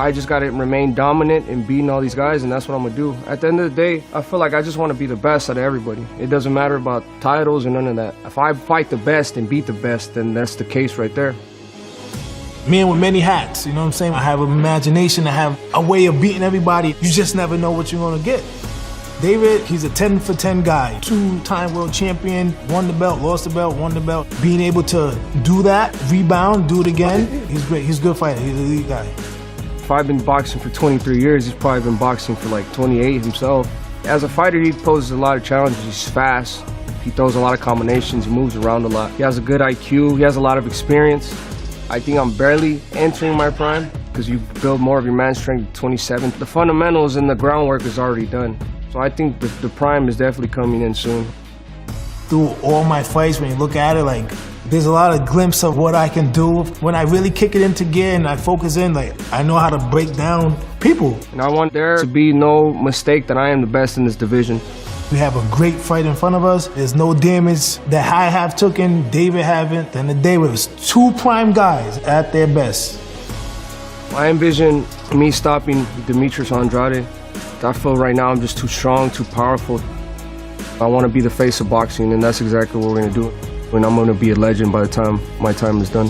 I just got to remain dominant and beating all these guys, and that's what I'm going to do. At the end of the day, I feel like I just want to be the best out of everybody. It doesn't matter about titles or none of that. If I fight the best and beat the best, then that's the case right there. Man with many hats, you know what I'm saying? I have an imagination, I have a way of beating everybody. You just never know what you're going to get. David, he's a 10 for 10 guy. 2-time world champion, won the belt, lost the belt, won the belt. Being able to do that, rebound, do it again, he's great. He's a good fighter. He's an elite guy. If I've been boxing for 23 years, he's probably been boxing for like 28 himself. As a fighter, he poses a lot of challenges. He's fast. He throws a lot of combinations. He moves around a lot. He has a good IQ. He has a lot of experience. I think I'm barely entering my prime because you build more of your man strength at 27. The fundamentals and the groundwork is already done. So I think the prime is definitely coming in soon. Through all my fights, when you look at it, like, there's a lot of glimpse of what I can do. When I really kick it into gear and I focus in, like, I know how to break down people. And I want there to be no mistake that I am the best in this division. We have a great fight in front of us. There's no damage that I have taken, David haven't. Then the day was 2 prime guys at their best. I envision me stopping Demetrius Andrade. I feel right now I'm just too strong, too powerful. I want to be the face of boxing, and that's exactly what we're going to do. And I'm going to be a legend by the time my time is done.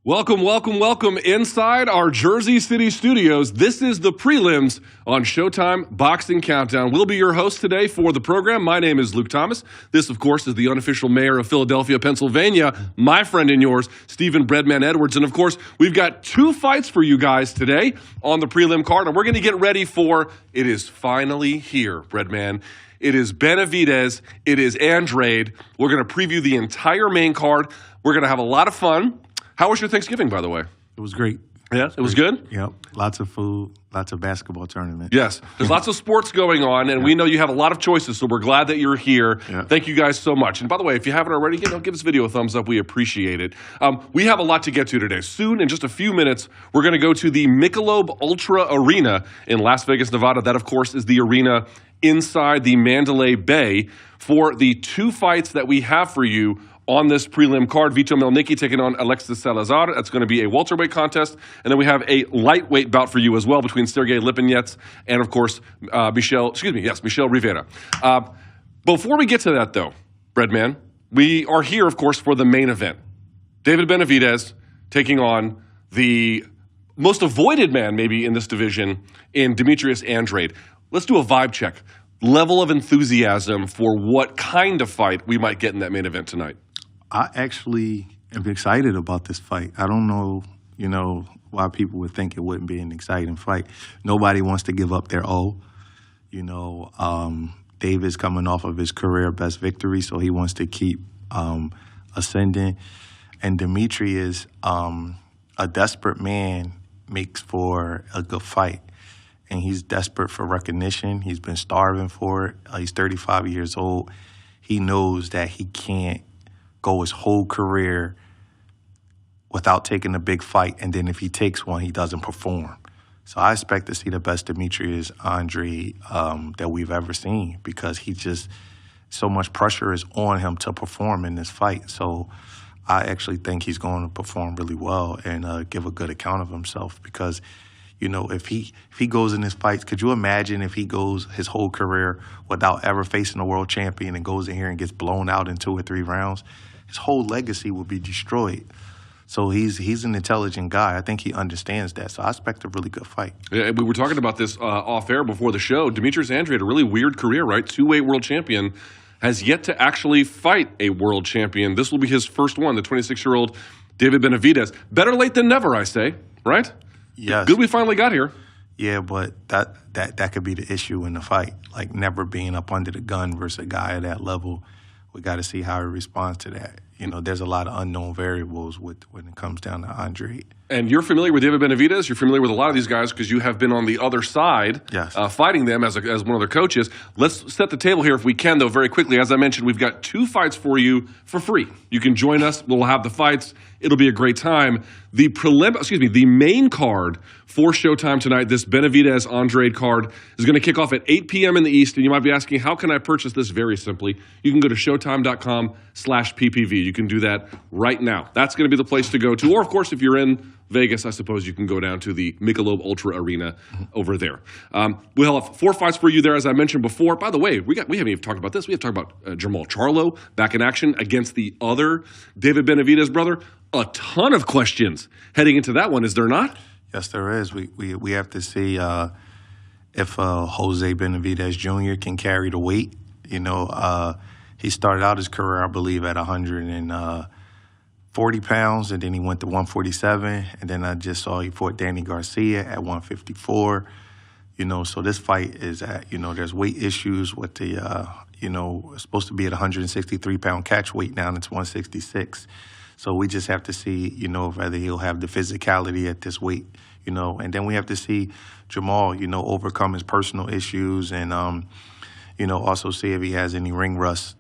Welcome, welcome, welcome inside our Jersey City studios. This is the prelims on Showtime Boxing Countdown. We'll be your host today for the program. My name is Luke Thomas. This, of course, is the unofficial mayor of Philadelphia, Pennsylvania, my friend and yours, Stephen Breadman Edwards. And, of course, we've got 2 fights for you guys today on the prelim card. And we're going to get ready for, it is finally here, Breadman. It is Benavidez. It is Andrade. We're going to preview the entire main card. We're going to have a lot of fun. How was your Thanksgiving, by the way? It was great. Yeah, it was good? Yep. Lots of food, lots of basketball tournament. Yes. There's lots of sports going on, and we know you have a lot of choices, so we're glad that you're here. Yeah. Thank you guys so much. And by the way, if you haven't already, give this video a thumbs up. We appreciate it. We have a lot to get to today. Soon, in just a few minutes, we're going to go to the Michelob Ultra Arena in Las Vegas, Nevada. That, of course, is the arena inside the Mandalay Bay for the 2 fights that we have for you on this prelim card. Vito Melnicki taking on Alexis Salazar. That's going to be a welterweight contest. And then we have a lightweight bout for you as well between Sergey Lipinets and, of course, Michel Rivera. Before we get to that, though, Breadman, we are here, of course, for the main event. David Benavidez taking on the most avoided man, maybe, in this division, in Demetrius Andrade. Let's do a vibe check. Level of enthusiasm for what kind of fight we might get in that main event tonight. I actually am excited about this fight. I don't know, why people would think it wouldn't be an exciting fight. Nobody wants to give up their O. David's coming off of his career best victory, so he wants to keep ascending. And Dimitri is a desperate man makes for a good fight. And he's desperate for recognition. He's been starving for it. He's 35 years old. He knows that he can't go his whole career without taking a big fight, and then if he takes one, he doesn't perform. So I expect to see the best Demetrius Andrade that we've ever seen, because he just, so much pressure is on him to perform in this fight. So I actually think he's going to perform really well and give a good account of himself, because if he goes in his fights, could you imagine if he goes his whole career without ever facing a world champion and goes in here and gets blown out in 2 or 3 rounds? His whole legacy will be destroyed. So he's an intelligent guy. I think he understands that. So I expect a really good fight. Yeah, we were talking about this off air before the show. Demetrius Andrade, a really weird career, right? 2-weight world champion, has yet to actually fight a world champion. This will be his first one, the 26-year-old David Benavidez. Better late than never, I say, right? Yes. Good we finally got here. Yeah, but that could be the issue in the fight, like never being up under the gun versus a guy at that level. We got to see how he responds to that. There's a lot of unknown variables when it comes down to Andrade. And you're familiar with David Benavidez. You're familiar with a lot of these guys because you have been on the other side, yes, fighting them as one of their coaches. Let's set the table here if we can, though, very quickly. As I mentioned, we've got 2 fights for you for free. You can join us. We'll have the fights. It'll be a great time. The main card for Showtime tonight, this Benavidez Andrade card, is going to kick off at 8 p.m. in the East. And you might be asking, how can I purchase this? Very simply, you can go to Showtime.com/PPV. You can do that right now. That's going to be the place to go to. Or, of course, if you're in Vegas, I suppose you can go down to the Michelob Ultra Arena over there. We'll have 4 fights for you there, as I mentioned before. By the way, we haven't even talked about this. We have talked about Jamal Charlo back in action against the other David Benavidez brother. A ton of questions heading into that one, is there not? Yes, there is. We have to see if Jose Benavidez Jr. can carry the weight. You know, he started out his career, I believe, at 140 pounds, and then he went to 147, and then I just saw he fought Danny Garcia at 154. You know, so this fight is at, you know, there's weight issues with the, you know, it's supposed to be at 163-pound catch weight, now it's 166. So we just have to see, you know, whether he'll have the physicality at this weight, you know, and then we have to see Jamal, you know, overcome his personal issues and, you know, also see if he has any ring rust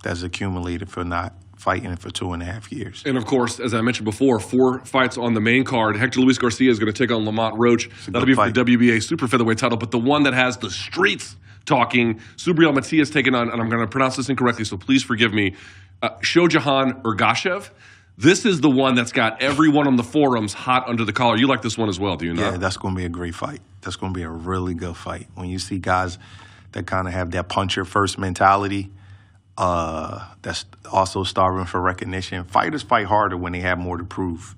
that's accumulated for not fighting for 2.5 years. And, of course, as I mentioned before, 4 fights on the main card. Hector Luis Garcia is going to take on Lamont Roach. That'll be for the WBA super featherweight title. But the one that has the streets talking, Subriel Matias taking on, and I'm going to pronounce this incorrectly, so please forgive me, Shojahan Ergashev. This is the one that's got everyone on the forums hot under the collar. You like this one as well, do you not? Yeah, that's going to be a great fight. That's going to be a really good fight. When you see guys that kind of have that puncher-first mentality, that's also starving for recognition. Fighters fight harder when they have more to prove.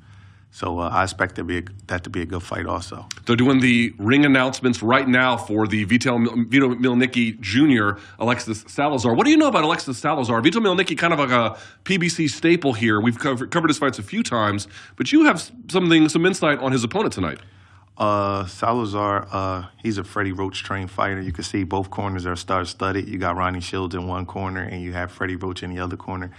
So I expect that to be a good fight also. They're doing the ring announcements right now for the Vito Mielnicki Jr., Alexis Salazar. What do you know about Alexis Salazar? Vito Mielnicki, kind of like a PBC staple here. We've covered his fights a few times, but you have some insight on his opponent tonight. Salazar, he's a Freddie Roach trained fighter. You can see both corners are star-studded. You got Ronnie Shields in one corner, and you have Freddie Roach in the other corner.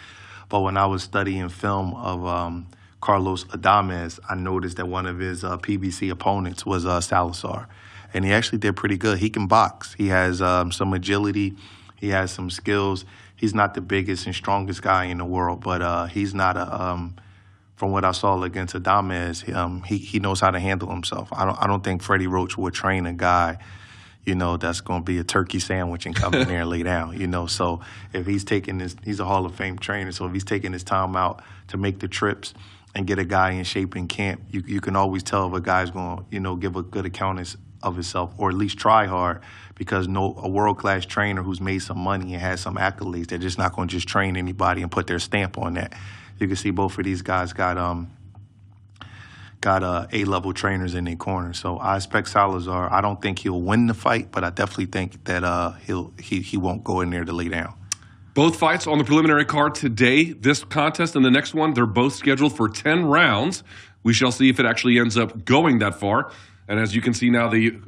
But when I was studying film of Carlos Adames, I noticed that one of his PBC opponents was Salazar, and he actually did pretty good. He can box. He has some agility. He has some skills. He's not the biggest and strongest guy in the world, but he's not a from what I saw against Adames, he knows how to handle himself. I don't think Freddie Roach would train a guy, you know, that's going to be a turkey sandwich and come in there and lay down, you know. So if he's taking this, he's a Hall of Fame trainer, so if he's taking his time out to make the trips and get a guy in shape in camp, you can always tell if a guy's going to, you know, give a good account of himself or at least try hard, because a world-class trainer who's made some money and has some accolades, they're just not going to just train anybody and put their stamp on that. You can see both of these guys got A-level trainers in their corner. So I expect Salazar. I don't think he'll win the fight, but I definitely think that he won't go in there to lay down. Both fights on the preliminary card today. This contest and the next one, they're both scheduled for 10 rounds. We shall see if it actually ends up going that far. And as you can see now, the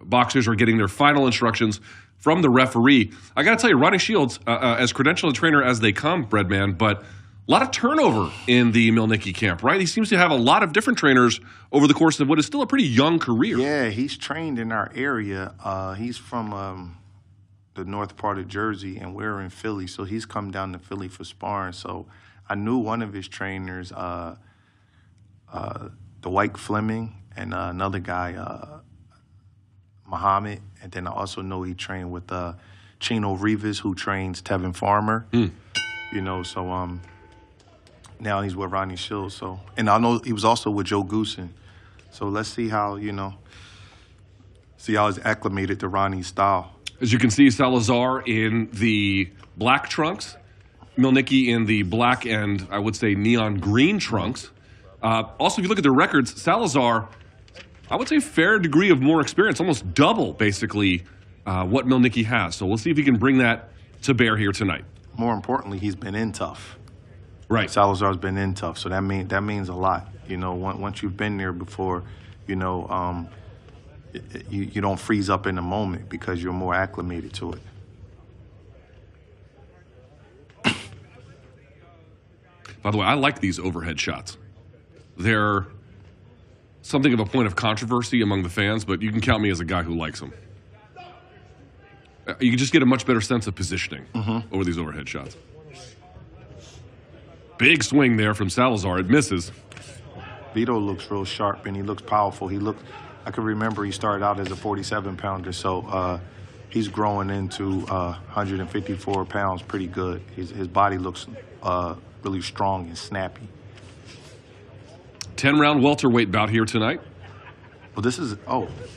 boxers are getting their final instructions from the referee. I got to tell you, Ronnie Shields, as credentialed a trainer as they come, Breadman, but a lot of turnover in the Mielnicki camp, right? He seems to have a lot of different trainers over the course of what is still a pretty young career. Yeah, he's trained in our area. He's from the north part of Jersey, and we're in Philly, so he's come down to Philly for sparring. So I knew one of his trainers, Dwight Fleming, and another guy, Muhammad. And then I also know he trained with Chino Rivas, who trains Tevin Farmer. You know, so now he's with Ronnie Shields. So, and I know he was also with Joe Goosen. So let's see how, you know, see how he's acclimated to Ronnie's style. As you can see, Salazar in the black trunks, Mielnicki in the black and, I would say, neon green trunks. Also, if you look at their records, Salazar, I would say fair degree of more experience, almost double, basically, what Mielnicki has. So we'll see if he can bring that to bear here tonight. More importantly, he's been in tough. Right. Salazar's been in tough, so that means a lot. You know, once you've been there before, you know, you don't freeze up in the moment because you're more acclimated to it. By the way, I like these overhead shots. They're something of a point of controversy among the fans, but you can count me as a guy who likes them. You can just get a much better sense of positioning over these overhead shots. Big swing there from Salazar. It misses. Vito looks real sharp, and he looks powerful. I can remember he started out as a 47-pounder, so he's growing into 154 pounds pretty good. His body looks really strong and snappy. 10-round welterweight bout here tonight. Well, this is,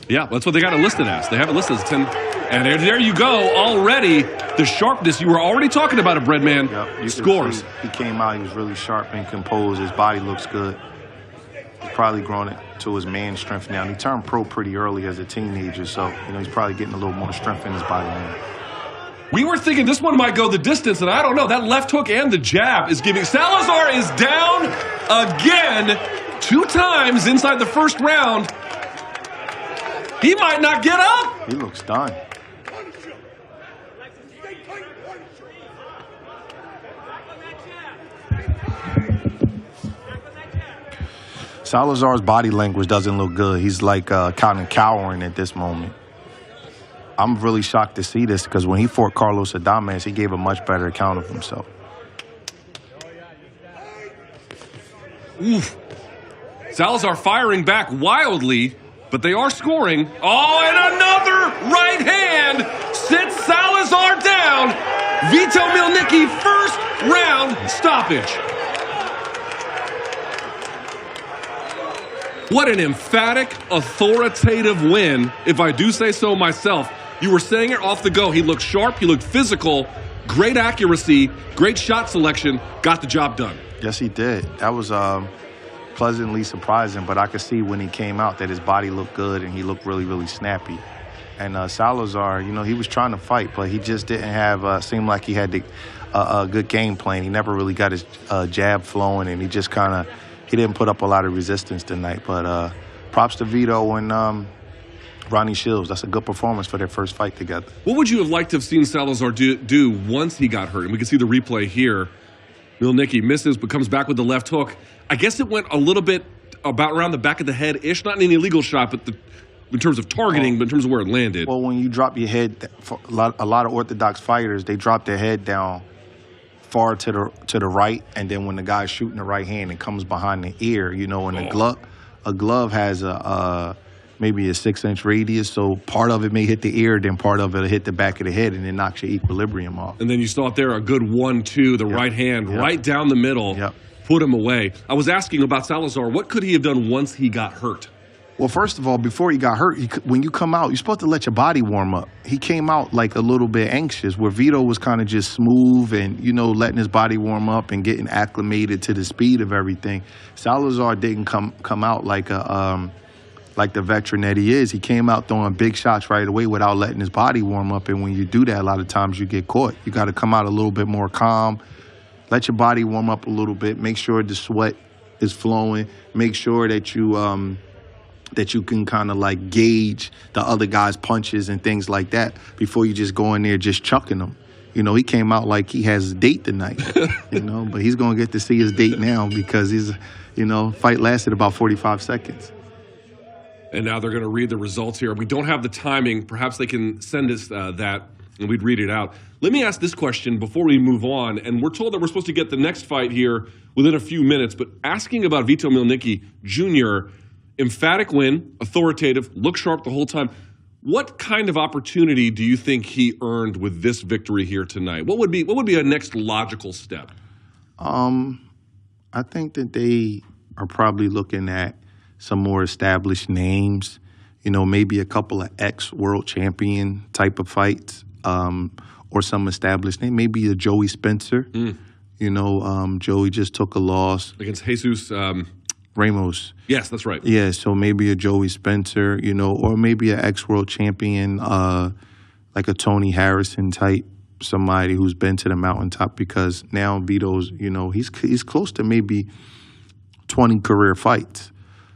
Yeah, that's what they got it listed as. They have it listed as 10. And there you go, already. The sharpness, you were already talking about it, Breadman. Yep, Scores. He came out, he was really sharp and composed. His body looks good. He's probably grown it to his man strength now. And he turned pro pretty early as a teenager, so he's probably getting a little more strength in his body now. We were thinking this one might go the distance, and I don't know. That left hook and the jab is giving. Salazar is down again 2 times inside the first round. He might not get up. He looks done. Salazar's body language doesn't look good. He's like kind of cowering at this moment. I'm really shocked to see this because when he fought Carlos Adames, he gave a much better account of himself. Oof. Salazar firing back wildly, but they are scoring. Oh, and another right hand sits Salazar down. Vito Mielnicki, first round stoppage. What an emphatic, authoritative win, if I do say so myself. You were saying it off the go. He looked sharp, he looked physical, great accuracy, great shot selection, got the job done. Yes, he did. That was pleasantly surprising, but I could see when he came out that his body looked good and he looked really, really snappy. And Salazar, he was trying to fight, but he just didn't have, seemed like he had a good game plan. He never really got his jab flowing, and he just he didn't put up a lot of resistance tonight. But props to Vito and Ronnie Shields. That's a good performance for their first fight together. What would you have liked to have seen Salazar do once he got hurt? And we can see the replay here. Mielnicki misses, but comes back with the left hook. I guess it went a little bit about around the back of the head-ish. Not an illegal shot, but in terms of targeting, but in terms of where it landed. Well, when you drop your head, a lot of orthodox fighters, they drop their head down far to the right, and then when the guy's shooting the right hand, it comes behind the ear, and a glove has maybe a 6-inch radius, so part of it may hit the ear, then part of it will hit the back of the head, and it knocks your equilibrium off. And then you saw it there, a good 1-2, the right hand right down the middle, put him away. I was asking about Salazar, what could he have done once he got hurt? Well, first of all, before he got hurt, when you come out, you're supposed to let your body warm up. He came out like a little bit anxious, where Vito was kind of just smooth and, letting his body warm up and getting acclimated to the speed of everything. Salazar didn't come out like the veteran that he is. He came out throwing big shots right away without letting his body warm up, and when you do that, a lot of times you get caught. You got to come out a little bit more calm, let your body warm up a little bit, make sure the sweat is flowing, make sure that you can kind of like gauge the other guy's punches and things like that before you just go in there just chucking them. He came out like he has a date tonight, but he's going to get to see his date now because his, fight lasted about 45 seconds. And now they're going to read the results here. We don't have the timing. Perhaps they can send us that, and we'd read it out. Let me ask this question before we move on. And we're told that we're supposed to get the next fight here within a few minutes. But asking about Vito Mielnicki Jr., emphatic win, authoritative, look sharp the whole time. What kind of opportunity do you think he earned with this victory here tonight? What would be a next logical step? I think that they are probably looking at some more established names, maybe a couple of ex-world champion type of fights, or some established name, maybe a Joey Spencer. Joey just took a loss. Against Jesus Ramos. Yes, that's right. Yeah, so maybe a Joey Spencer, or maybe an ex-world champion, like a Tony Harrison type, somebody who's been to the mountaintop, because now Vito's, he's close to maybe 20 career fights.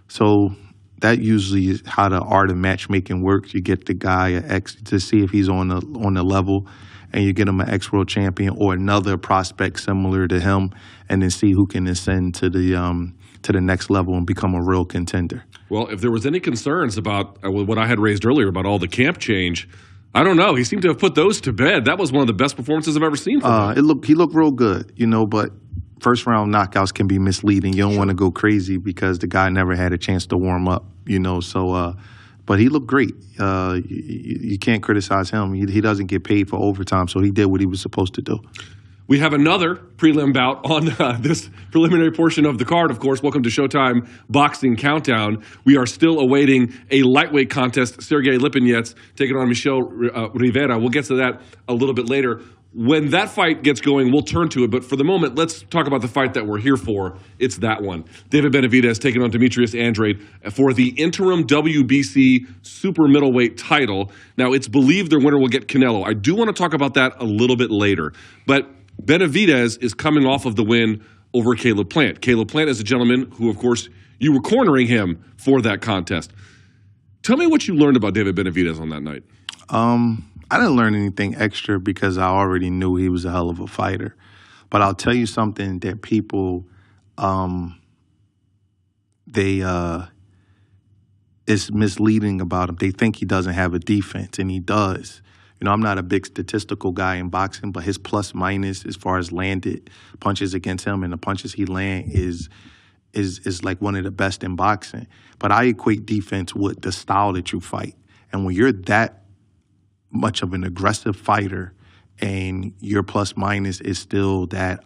So that usually is how the art of matchmaking works. You get the guy an ex to see if he's on the level, and you get him an ex-world champion or another prospect similar to him, and then see who can ascend to the next level and become a real contender. Well, if there was any concerns about what I had raised earlier about all the camp change, I don't know. He seemed to have put those to bed. That was one of the best performances I've ever seen from him. He looked real good, but first round knockouts can be misleading. You don't want to go crazy because the guy never had a chance to warm up, So But he looked great. You can't criticize him. He doesn't get paid for overtime, so he did what he was supposed to do. We have another prelim bout on this preliminary portion of the card, of course. Welcome to Showtime Boxing Countdown. We are still awaiting a lightweight contest. Sergey Lipinets taking on Michel Rivera. We'll get to that a little bit later. When that fight gets going, we'll turn to it. But for the moment, let's talk about the fight that we're here for. It's that one. David Benavidez taking on Demetrius Andrade for the interim WBC super middleweight title. Now, it's believed their winner will get Canelo. I do want to talk about that a little bit later. But Benavidez is coming off of the win over Caleb Plant. Caleb Plant is a gentleman who, of course, you were cornering him for that contest. Tell me what you learned about David Benavidez on that night. I didn't learn anything extra because I already knew he was a hell of a fighter. But I'll tell you something that people, it's misleading about him. They think he doesn't have a defense, and he does. You know, I'm not a big statistical guy in boxing, but his plus minus as far as landed punches against him and the punches he land is like one of the best in boxing. But I equate defense with the style that you fight. And when you're that much of an aggressive fighter and your plus minus is still that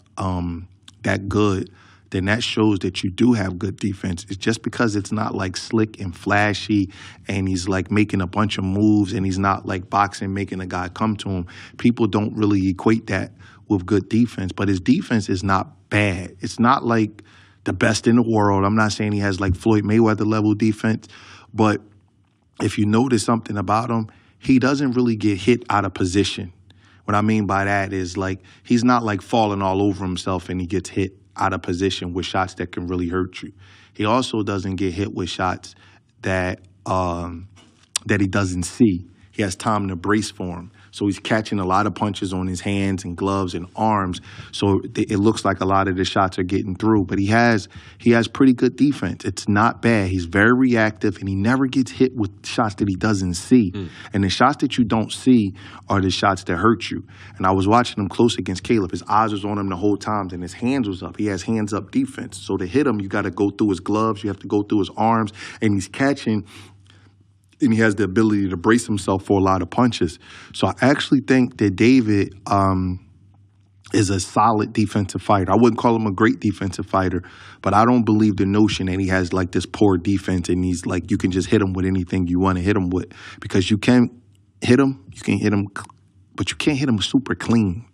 good, then that shows that you do have good defense. It's just because it's not like slick and flashy and he's like making a bunch of moves and he's not like boxing making a guy come to him. People don't really equate that with good defense, but his defense is not bad. It's not like the best in the world. I'm not saying he has like Floyd Mayweather level defense, but if you notice something about him, he doesn't really get hit out of position. What I mean by that is like he's not like falling all over himself and he gets hit out of position with shots that can really hurt you. He also doesn't get hit with shots that he doesn't see. He has time to brace for him. So he's catching a lot of punches on his hands and gloves and arms. So it looks like a lot of the shots are getting through. But he has pretty good defense. It's not bad. He's very reactive, and he never gets hit with shots that he doesn't see. And the shots that you don't see are the shots that hurt you. And I was watching him close against Caleb. His eyes was on him the whole time, and his hands was up. He has hands-up defense. So to hit him, you got to go through his gloves. You have to go through his arms. And he's catching, and he has the ability to brace himself for a lot of punches. So I actually think that David is a solid defensive fighter. I wouldn't call him a great defensive fighter, but I don't believe the notion that he has like this poor defense and he's like, you can just hit him with anything you want to hit him with, because you can hit him, but you can't hit him super clean.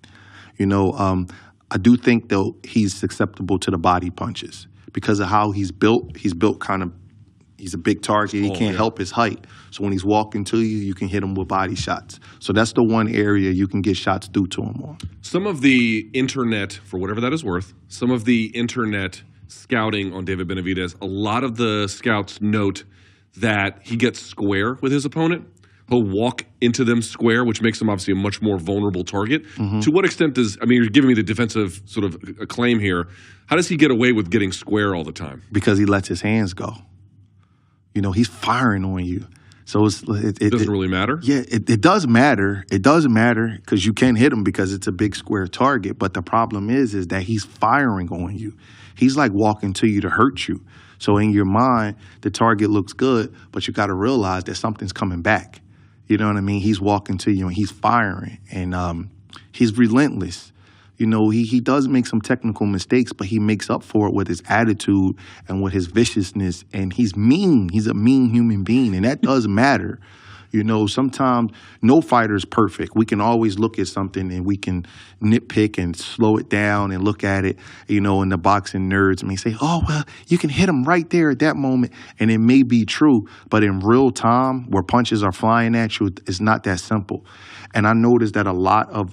You know, I do think though he's susceptible to the body punches because of how he's built. He's built kind of, he's a big target. He can't help his height. So when he's walking to you, you can hit him with body shots. So that's the one area you can get shots through to him on. Some of the internet, for whatever that is worth, some of the internet scouting on David Benavidez, a lot of the scouts note that he gets square with his opponent. He'll walk into them square, which makes him obviously a much more vulnerable target. To what extent does, I mean, you're giving me the defensive sort of a claim here. How does he get away with getting square all the time? Because he lets his hands go. You know, he's firing on you. So it doesn't really matter? Yeah, it does matter. It does matter because you can hit him because it's a big square target. But the problem is that he's firing on you. He's like walking to you to hurt you. So in your mind, the target looks good, but you got to realize that something's coming back. You know what I mean? He's walking to you and he's firing. And he's relentless. You know, he does make some technical mistakes, but he makes up for it with his attitude and with his viciousness. And he's mean. He's a mean human being, and that does matter. You know, sometimes no fighter is perfect. We can always look at something and we can nitpick and slow it down and look at it, you know, and the boxing nerds may say, oh, well, you can hit him right there at that moment. And it may be true, but in real time where punches are flying at you, it's not that simple. And I noticed that a lot of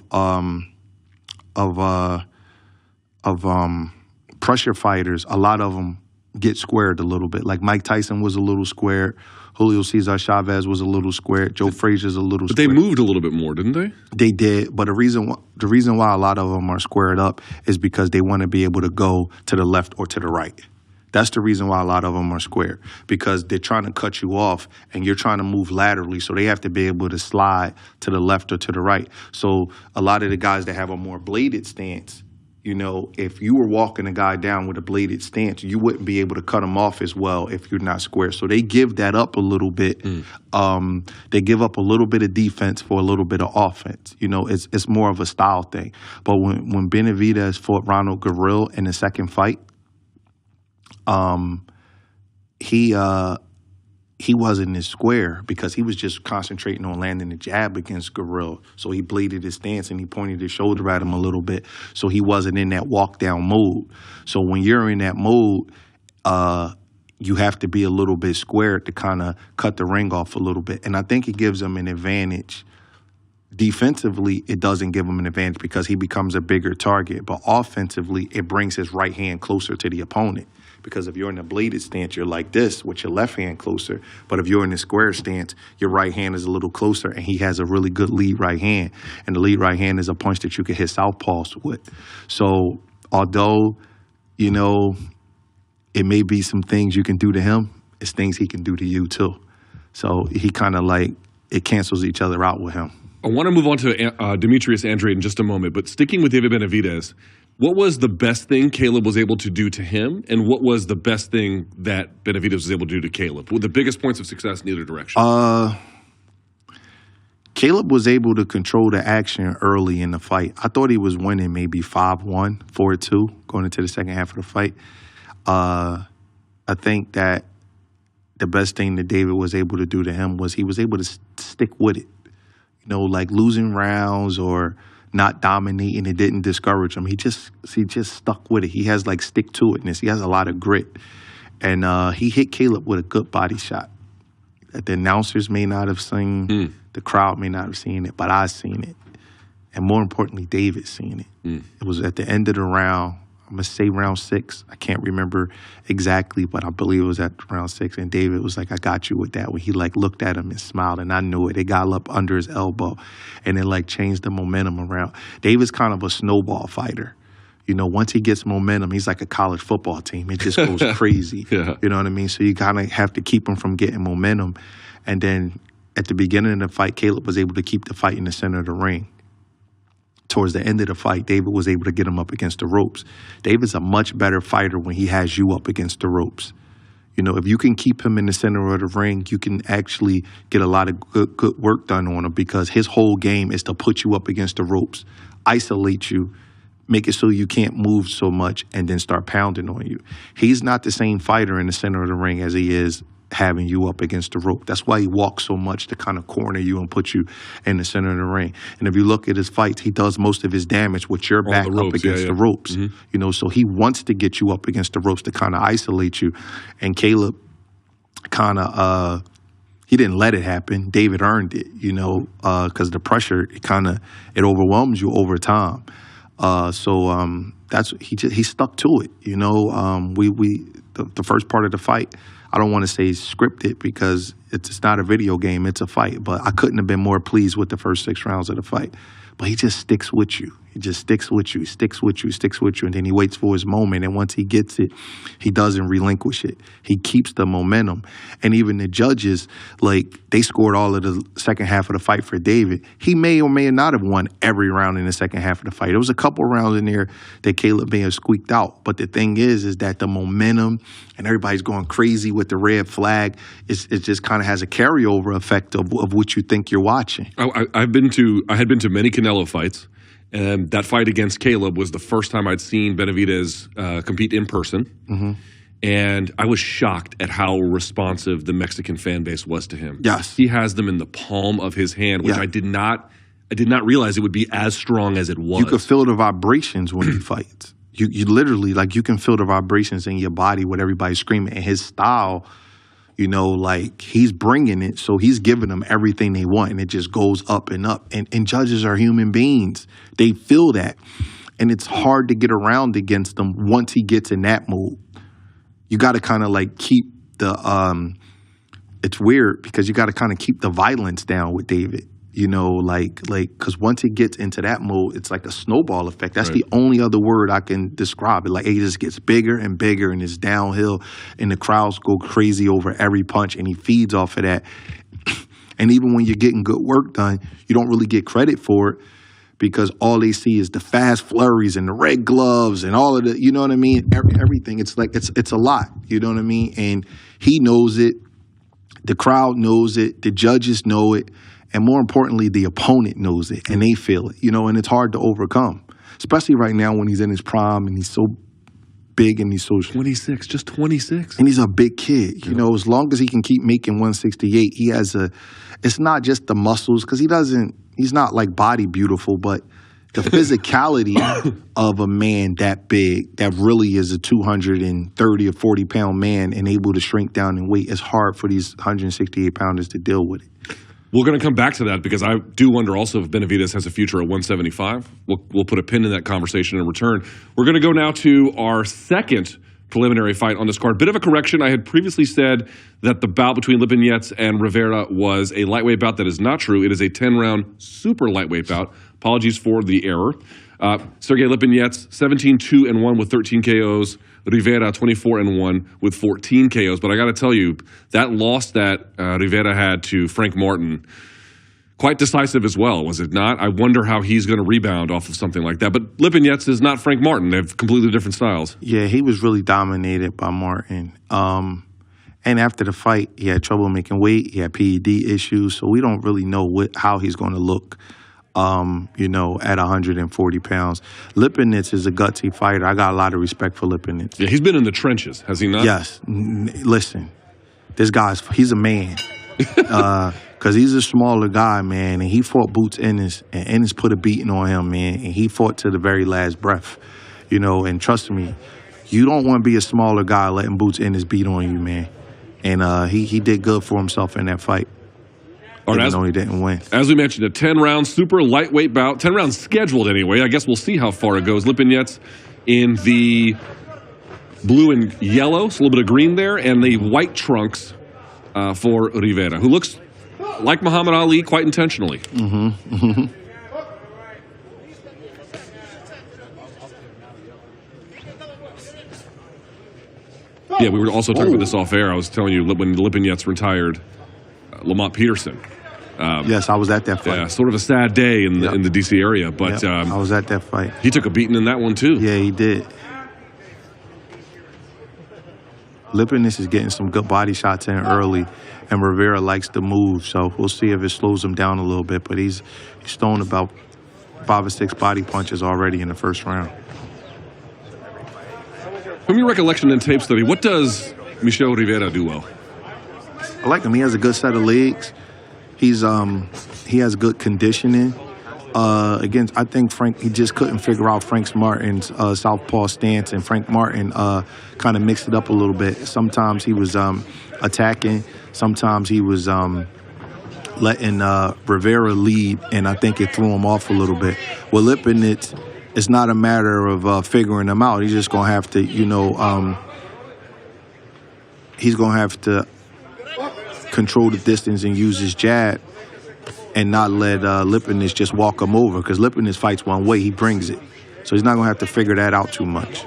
pressure fighters, a lot of them get squared a little bit. Like Mike Tyson was a little squared. Julio Cesar Chavez was a little squared. Joe Frazier's a little squared. But they moved a little bit more, didn't they? They did. But the reason why a lot of them are squared up is because they want to be able to go to the left or to the right. That's the reason why a lot of them are square, because they're trying to cut you off and you're trying to move laterally, so they have to be able to slide to the left or to the right. So a lot of the guys that have a more bladed stance, You know, if you were walking a guy down with a bladed stance, you wouldn't be able to cut him off as well if you're not square. So they give that up a little bit. They give up a little bit of defense for a little bit of offense. You know, it's more of a style thing. But when Benavidez fought Ronald Garril in the second fight, he wasn't as square because he was just concentrating on landing the jab against Garril. So he bladed his stance and he pointed his shoulder at him a little bit. So he wasn't in that walk down mode. So when you're in that mode, you have to be a little bit square to kind of cut the ring off a little bit. And I think it gives him an advantage. Defensively, it doesn't give him an advantage because he becomes a bigger target. But offensively, it brings his right hand closer to the opponent. Because if you're in a bladed stance, you're like this with your left hand closer. But if you're in a square stance, your right hand is a little closer, and he has a really good lead right hand. And the lead right hand is a punch that you can hit southpaws with. So although, you know, it may be some things you can do to him, it's things he can do to you too. So he kind of like, it cancels each other out with him. I want to move on to Demetrius Andrade in just a moment, but sticking with David Benavidez, what was the best thing Caleb was able to do to him, and what was the best thing that Benavidez was able to do to Caleb? With the biggest points of success in either direction? Caleb was able to control the action early in the fight. I thought he was winning maybe 5-1, 4-2 going into the second half of the fight. I think that the best thing that David was able to do to him was he was able to stick with it. You know, like losing rounds or not dominating, it didn't discourage him. He just stuck with it. He has like stick-to-itness. He has a lot of grit. And he hit Caleb with a good body shot that the announcers may not have seen, the crowd may not have seen it, but I seen it. And more importantly, David seen it. It was at the end of the round. I'm going to say round 6. I can't remember exactly, but I believe it was at round 6. And David was like, I got you with that. When he like looked at him and smiled, and I knew it. It got up under his elbow, and it like changed the momentum around. David's kind of a snowball fighter. You know, once he gets momentum, he's like a college football team. It just goes crazy. Yeah. You know what I mean? So you kind of have to keep him from getting momentum. And then at the beginning of the fight, Caleb was able to keep the fight in the center of the ring. Towards the end of the fight, David was able to get him up against the ropes. David's a much better fighter when he has you up against the ropes. You know, if you can keep him in the center of the ring, you can actually get a lot of good work done on him because his whole game is to put you up against the ropes, isolate you, make it so you can't move so much, and then start pounding on you. He's not the same fighter in the center of the ring as he is having you up against the rope. That's why he walks so much to kind of corner you and put you in the center of the ring. And if you look at his fights, he does most of his damage with your back up against the ropes. You know, so he wants to get you up against the ropes to kind of isolate you. And Caleb kind of, he didn't let it happen. David earned it, you know, because the pressure, it overwhelms you over time. That's he stuck to it, you know. The first part of the fight, I don't want to say scripted because it's not a video game, it's a fight. But I couldn't have been more pleased with the first 6 rounds of the fight. But he just sticks with you. He just sticks with you, sticks with you, and then he waits for his moment. And once he gets it, he doesn't relinquish it. He keeps the momentum. And even the judges, like, they scored all of the second half of the fight for David. He may or may not have won every round in the second half of the fight. There was a couple rounds in there that Caleb may have squeaked out. But the thing is that the momentum and everybody's going crazy with the red flag, it just kind of has a carryover effect of what you think you're watching. I had been to many Canelo fights. And that fight against Caleb was the first time I'd seen Benavidez compete in person. And I was shocked at how responsive the Mexican fan base was to him. Yes. He has them in the palm of his hand, which I did not realize it would be as strong as it was. You could feel the vibrations when he fights. You literally, like, you can feel the vibrations in your body with everybody screaming. And his style, you know, like, he's bringing it, so he's giving them everything they want, and it just goes up and up. And judges are human beings. They feel that. And it's hard to get around against them once he gets in that mood. You got to kind of, like, keep the it's weird because you got to kind of keep the violence down with David. You know, like, because once it gets into that mode, it's like a snowball effect. That's the only other word I can describe it. Like, it just gets bigger and bigger, and it's downhill, and the crowds go crazy over every punch, and he feeds off of that. And even when you're getting good work done, you don't really get credit for it because all they see is the fast flurries and the red gloves and all of the, you know what I mean? Everything. It's like, it's a lot, you know what I mean? And he knows it. The crowd knows it. The judges know it. And more importantly, the opponent knows it and they feel it, you know, and it's hard to overcome, especially right now when he's in his prime and he's so big and he's so 26, just 26. and he's a big kid. You know, as long as he can keep making 168, he has it's not just the muscles, because he's not like body beautiful, but the physicality of a man that big, that really is a 230 or 40 pound man and able to shrink down in weight, it's hard for these 168 pounders to deal with it. We're going to come back to that because I do wonder also if Benavidez has a future at 175. We'll put a pin in that conversation in return. We're going to go now to our second preliminary fight on this card. Bit of a correction. I had previously said that the bout between Lipinets and Rivera was a lightweight bout. That is not true. It is a 10-round super lightweight bout. Apologies for the error. Sergey Lipinets, 17-2-1 with 13 KOs. Rivera, 24-1 with 14 KOs. But I got to tell you, that loss that Rivera had to Frank Martin, quite decisive as well, was it not? I wonder how he's going to rebound off of something like that. But Lipinets is not Frank Martin. They have completely different styles. Yeah, he was really dominated by Martin. And after the fight, he had trouble making weight. He had PED issues. So we don't really know how he's going to look, you know, at 140 pounds. Lipinets is a gutsy fighter. I got a lot of respect for Lipinets. Yeah, he's been in the trenches, has he not? Yes. Listen, this he's a man. Because he's a smaller guy, man, and he fought Boots Ennis, and Ennis put a beating on him, man, and he fought to the very last breath, you know, and trust me, you don't want to be a smaller guy letting Boots Ennis beat on you, man. And he did good for himself in that fight. All right, even though he didn't win. As we mentioned, a 10-round super lightweight bout. 10 rounds scheduled anyway. I guess we'll see how far it goes. Lipinets in the blue and yellow, so a little bit of green there, and the white trunks for Rivera, who looks like Muhammad Ali quite intentionally. Mm-hmm. Mm-hmm. Yeah, we were also talking about this off air. I was telling you when Lipinets retired Lamont Peterson. Yes, I was at that fight. Yeah, sort of a sad day in the D.C. area, but I was at that fight. He took a beating in that one too. Yeah, he did. Lipinets is getting some good body shots in early, and Rivera likes to move, so we'll see if it slows him down a little bit, but he's thrown about 5 or 6 body punches already in the first round. From your recollection and tape study, what does Michel Rivera do well? I like him. He has a good set of legs. He has good conditioning. Again, I think he just couldn't figure out Frank Martin's southpaw stance, and Frank Martin kind of mixed it up a little bit. Sometimes he was attacking, sometimes he was letting Rivera lead, and I think it threw him off a little bit. With Lipinets, it's not a matter of figuring him out. He's just going to have to, you know, he's going to have to control the distance and use his jab and not let Lipinets just walk him over, because Lipinets fights one way, he brings it. So he's not going to have to figure that out too much.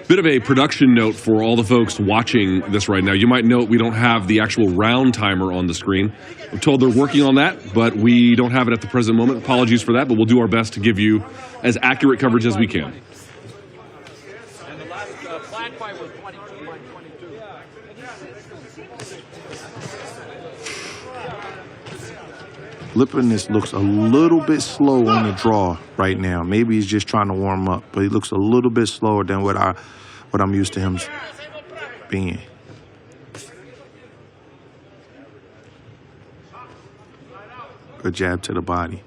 Bit of a production note for all the folks watching this right now. You might note we don't have the actual round timer on the screen. I'm told they're working on that, but we don't have it at the present moment. Apologies for that, but we'll do our best to give you as accurate coverage as we can. And the last flag fight was 22 by 22. Lipinets looks a little bit slow on the draw right now. Maybe he's just trying to warm up, but he looks a little bit slower than what I'm used to him being. Good jab to the body.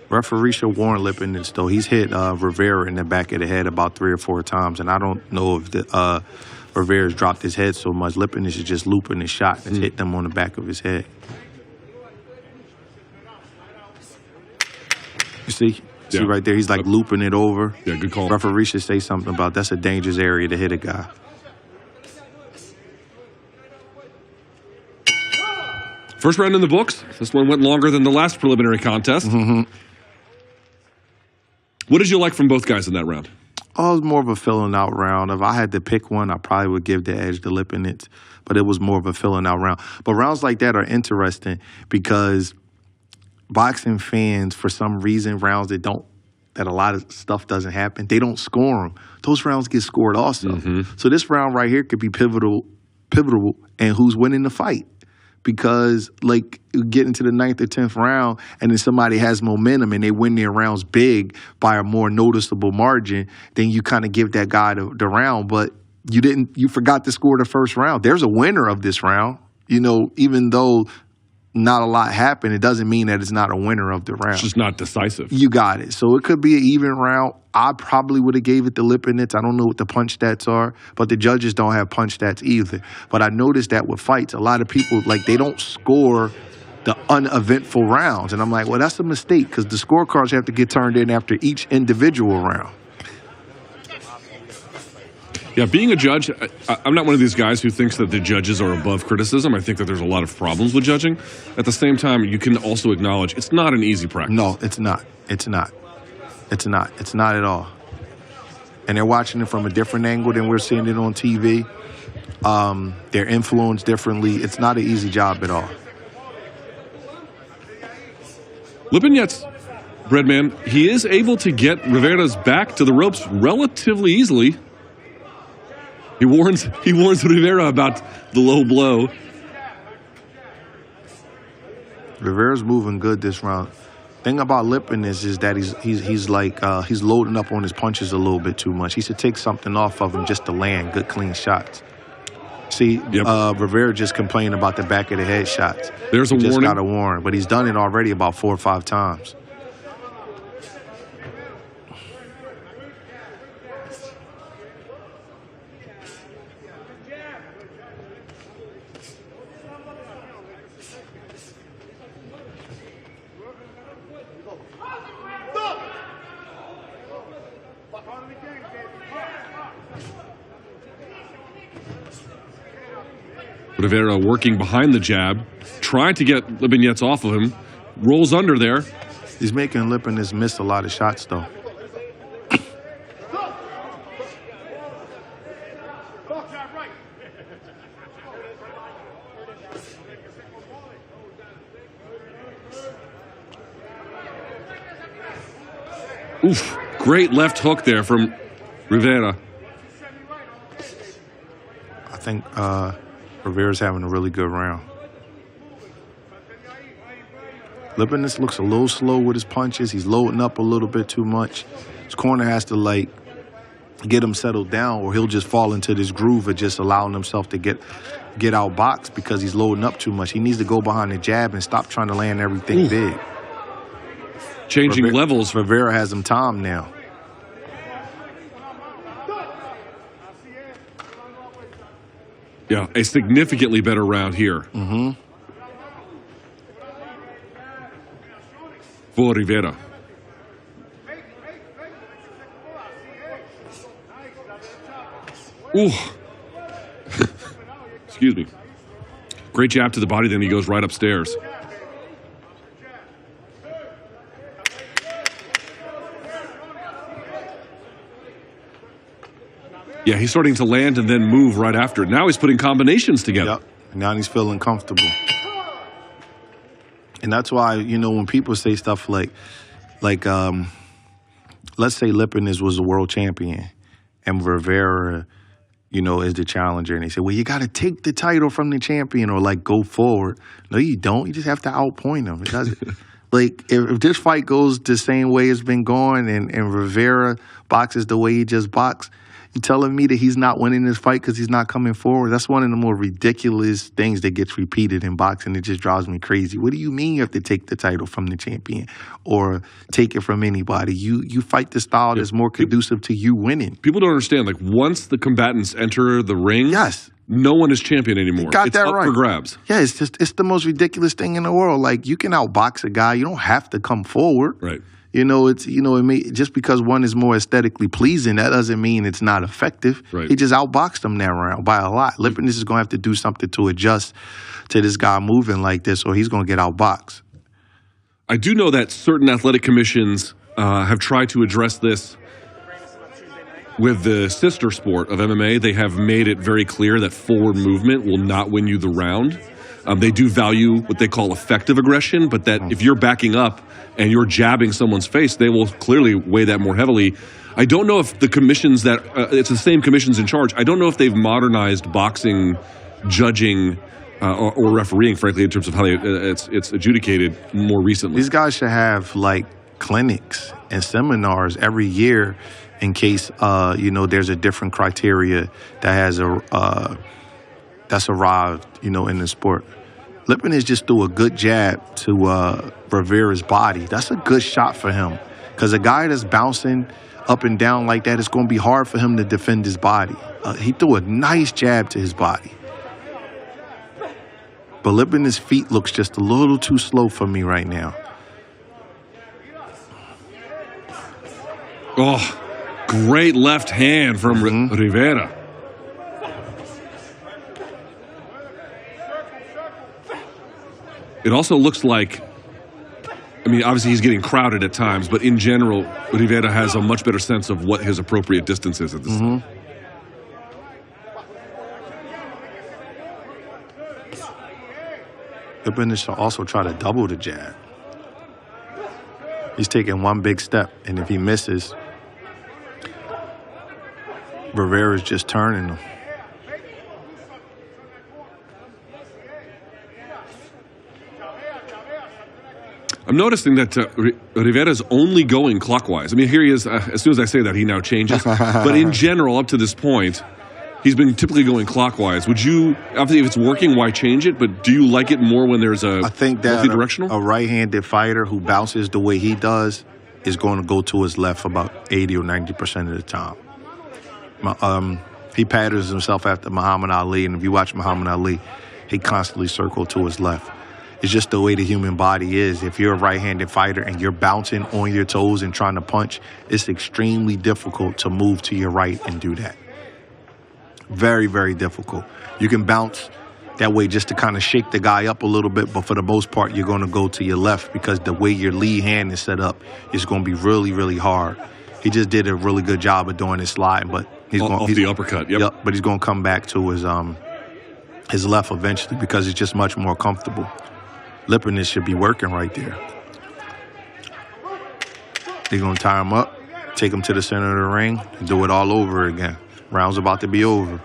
Referee should warn Lipinets, though. He's hit Rivera in the back of the head about 3 or 4 times, and I don't know if Rivera's dropped his head so much. Lipinets is just looping his shot and hit them on the back of his head. You see right there, he's like looping it over. Yeah, good call. Referee should say something about that's a dangerous area to hit a guy. First round in the books. This one went longer than the last preliminary contest. Mm-hmm. What did you like from both guys in that round? Oh, it was more of a filling out round. If I had to pick one, I probably would give the edge to Lipinets, but it was more of a filling out round. But rounds like that are interesting because boxing fans, for some reason, rounds that a lot of stuff doesn't happen, they don't score them. Those rounds get scored also. So this round right here could be pivotal, and who's winning the fight. Because, like, get into the 9th or 10th round, and then somebody has momentum and they win their rounds big by a more noticeable margin, then you kind of give that guy the round. But you forgot to score the first round. There's a winner of this round. You know, even though not a lot happened, it doesn't mean that it's not a winner of the round. It's just not decisive. You got it. So it could be an even round. I probably would have gave it to Lipinets. I don't know what the punch stats are, but the judges don't have punch stats either. But I noticed that with fights, a lot of people, like, they don't score the uneventful rounds. And I'm like, well, that's a mistake, because the scorecards have to get turned in after each individual round. Yeah, being a judge, I'm not one of these guys who thinks that the judges are above criticism. I think that there's a lot of problems with judging. At the same time, you can also acknowledge it's not an easy practice. No, it's not. It's not. It's not. It's not at all. And they're watching it from a different angle than we're seeing it on TV. They're influenced differently. It's not an easy job at all. Lipinets, Breadman, he is able to get Rivera's back to the ropes relatively easily. He warns Rivera about the low blow. Rivera's moving good this round. Thing about Lipinets is that he's loading up on his punches a little bit too much. He should take something off of him just to land good, clean shots. See, Rivera just complained about the back of the head shots. There's a warning. Just got a warning, but he's done it already about 4 or 5 times. Rivera working behind the jab, trying to get Lipinets off of him, rolls under there. He's making Lipinets miss a lot of shots, though. Oof, great left hook there from Rivera. I think Rivera's having a really good round. Lipinets looks a little slow with his punches. He's loading up a little bit too much. His corner has to, like, get him settled down, or he'll just fall into this groove of just allowing himself to get outboxed because he's loading up too much. He needs to go behind the jab and stop trying to land everything big. Changing levels. Rivera has him timed now. Yeah, a significantly better round here. For Rivera. Ooh. Excuse me. Great jab to the body, then he goes right upstairs. Yeah, he's starting to land and then move right after it. Now he's putting combinations together. Yep. Now he's feeling comfortable. And that's why, you know, when people say stuff like let's say Lipinets was a world champion and Rivera, you know, is the challenger, and they say, well, you got to take the title from the champion or, like, go forward. No, you don't. You just have to outpoint him. It doesn't. Like, if this fight goes the same way it's been going and Rivera boxes the way he just boxed, you telling me that he's not winning this fight because he's not coming forward? That's one of the more ridiculous things that gets repeated in boxing. It just drives me crazy. What do you mean you have to take the title from the champion or take it from anybody? You fight the style that's more conducive to you winning. People don't understand. Like, once the combatants enter the ring, yes, no one is champion anymore. Got it's that up right. for grabs. Yeah, it's the most ridiculous thing in the world. Like, you can outbox a guy. You don't have to come forward. Right. You know, just because one is more aesthetically pleasing, that doesn't mean it's not effective. Right. He just outboxed him that round by a lot. Lipinets is going to have to do something to adjust to this guy moving like this, or he's going to get outboxed. I do know that certain athletic commissions have tried to address this with the sister sport of MMA. They have made it very clear that forward movement will not win you the round. They do value what they call effective aggression, but that if you're backing up and you're jabbing someone's face, they will clearly weigh that more heavily. I don't know if the commissions that, it's the same commissions in charge, I don't know if they've modernized boxing judging or refereeing, frankly, in terms of how it's adjudicated more recently. These guys should have, like, clinics and seminars every year in case, there's a different criteria that has that's arrived, in the sport. Lipinets just threw a good jab to Rivera's body. That's a good shot for him because a guy that's bouncing up and down like that, it's going to be hard for him to defend his body. He threw a nice jab to his body. But Lipinets' feet looks just a little too slow for me right now. Oh, great left hand from Rivera. It also looks like, obviously he's getting crowded at times, but in general, Rivera has a much better sense of what his appropriate distance is at this time. Lipinets should also try to double the jab. He's taking one big step, and if he misses, Rivera's just turning him. I'm noticing that Rivera's only going clockwise. Here he is. As soon as I say that, he now changes. But in general, up to this point, he's been typically going clockwise. Would you, obviously, if it's working, why change it? But do you like it more when there's a I think that multi-directional? A right-handed fighter who bounces the way he does is going to go to his left about 80 or 90% of the time. He patterns himself after Muhammad Ali, and if you watch Muhammad Ali, he constantly circled to his left. It's just the way the human body is. If you're a right-handed fighter and you're bouncing on your toes and trying to punch, it's extremely difficult to move to your right and do that. Very, very difficult. You can bounce that way just to kind of shake the guy up a little bit, but for the most part, you're going to go to your left because the way your lead hand is set up is going to be really, really hard. He just did a really good job of doing his sliding, but he's the uppercut. Yep. But he's going to come back to his left eventually because it's just much more comfortable. Lipinets should be working right there. He's going to tie him up, take him to the center of the ring, and do it all over again. Round's about to be over.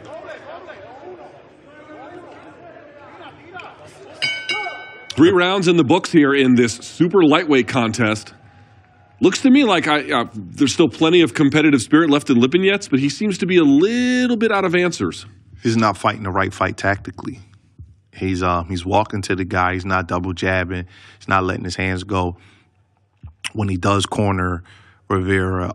Three rounds in the books here in this super lightweight contest. Looks to me like there's still plenty of competitive spirit left in Lipinets, but he seems to be a little bit out of answers. He's not fighting the right fight tactically. He's walking to the guy. He's not double jabbing. He's not letting his hands go. When he does corner Rivera,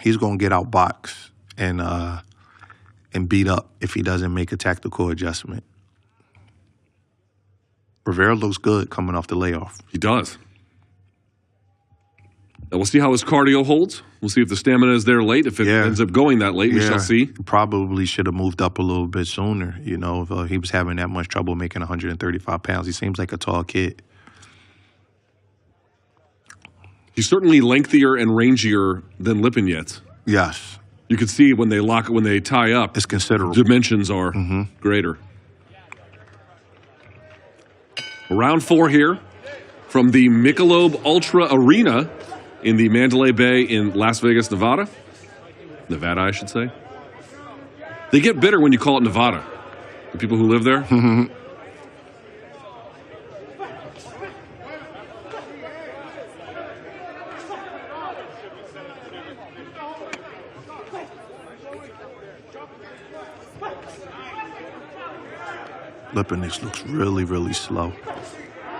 he's going to get outboxed and beat up if he doesn't make a tactical adjustment. Rivera looks good coming off the layoff. He does. Now we'll see how his cardio holds. We'll see if the stamina is there late. If it ends up going that late, we shall see. Probably should have moved up a little bit sooner, if he was having that much trouble making 135 pounds. He seems like a tall kid. He's certainly lengthier and rangier than Lipinets. Yes. You can see when they tie up. It's considerable. Dimensions are greater. Round 4 here from the Michelob Ultra Arena in the Mandalay Bay in Las Vegas, Nevada. Nevada, I should say. They get bitter when you call it Nevada. The people who live there. Lipinets looks really, really slow.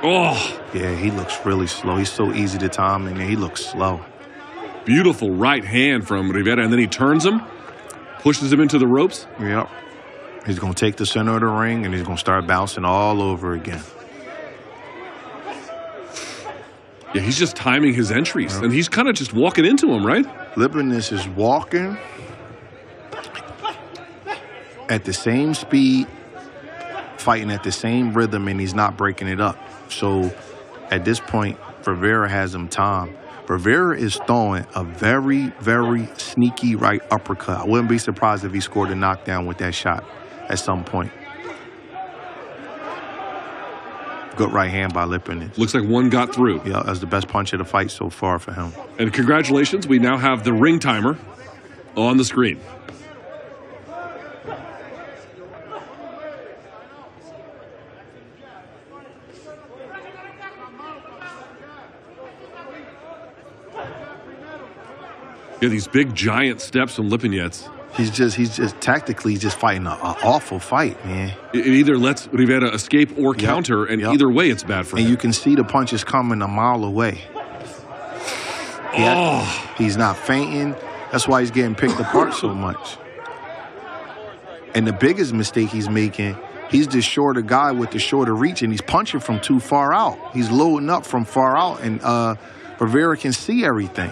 Oh! Yeah, he looks really slow. He's so easy to time, and he looks slow. Beautiful right hand from Rivera, and then he turns him, pushes him into the ropes. Yep. He's going to take the center of the ring, and he's going to start bouncing all over again. Yeah, he's just timing his entries, and he's kind of just walking into him, right? Lipinets is walking at the same speed, fighting at the same rhythm, and he's not breaking it up. So at this point, Rivera has him timed. Rivera is throwing a very, very sneaky right uppercut. I wouldn't be surprised if he scored a knockdown with that shot at some point. Good right hand by Lipinets. Looks like one got through. Yeah, that's the best punch of the fight so far for him. And congratulations, we now have the ring timer on the screen. Yeah, these big giant steps from Lipinets. He's just tactically just fighting an awful fight, man. It either lets Rivera escape or counter, and either way it's bad for him. And you can see the punches coming a mile away. He's not fainting. That's why he's getting picked apart so much. And the biggest mistake he's making, he's the shorter guy with the shorter reach, and he's punching from too far out. He's loading up from far out, and Rivera can see everything.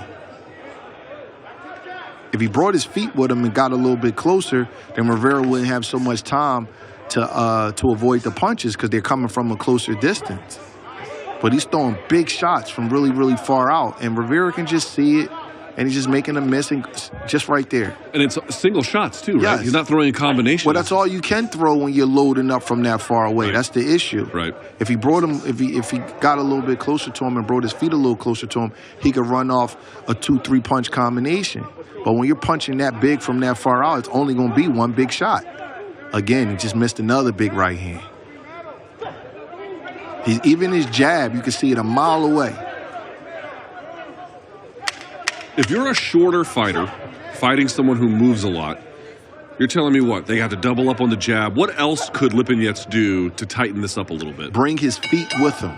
If he brought his feet with him and got a little bit closer, then Rivera wouldn't have so much time to avoid the punches because they're coming from a closer distance. But he's throwing big shots from really, really far out, and Rivera can just see it, and he's just making a miss and just right there. And it's single shots too, right? Yes. He's not throwing a combination. Well, that's all you can throw when you're loading up from that far away. Right. That's the issue. Right. If he brought him, if he got a little bit closer to him and brought his feet a little closer to him, he could run off a 2-3 punch combination. But when you're punching that big from that far out, it's only going to be one big shot. Again, he just missed another big right hand. Even his jab, you can see it a mile away. If you're a shorter fighter fighting someone who moves a lot, you're telling me what? They got to double up on the jab. What else could Lipinets do to tighten this up a little bit? Bring his feet with him.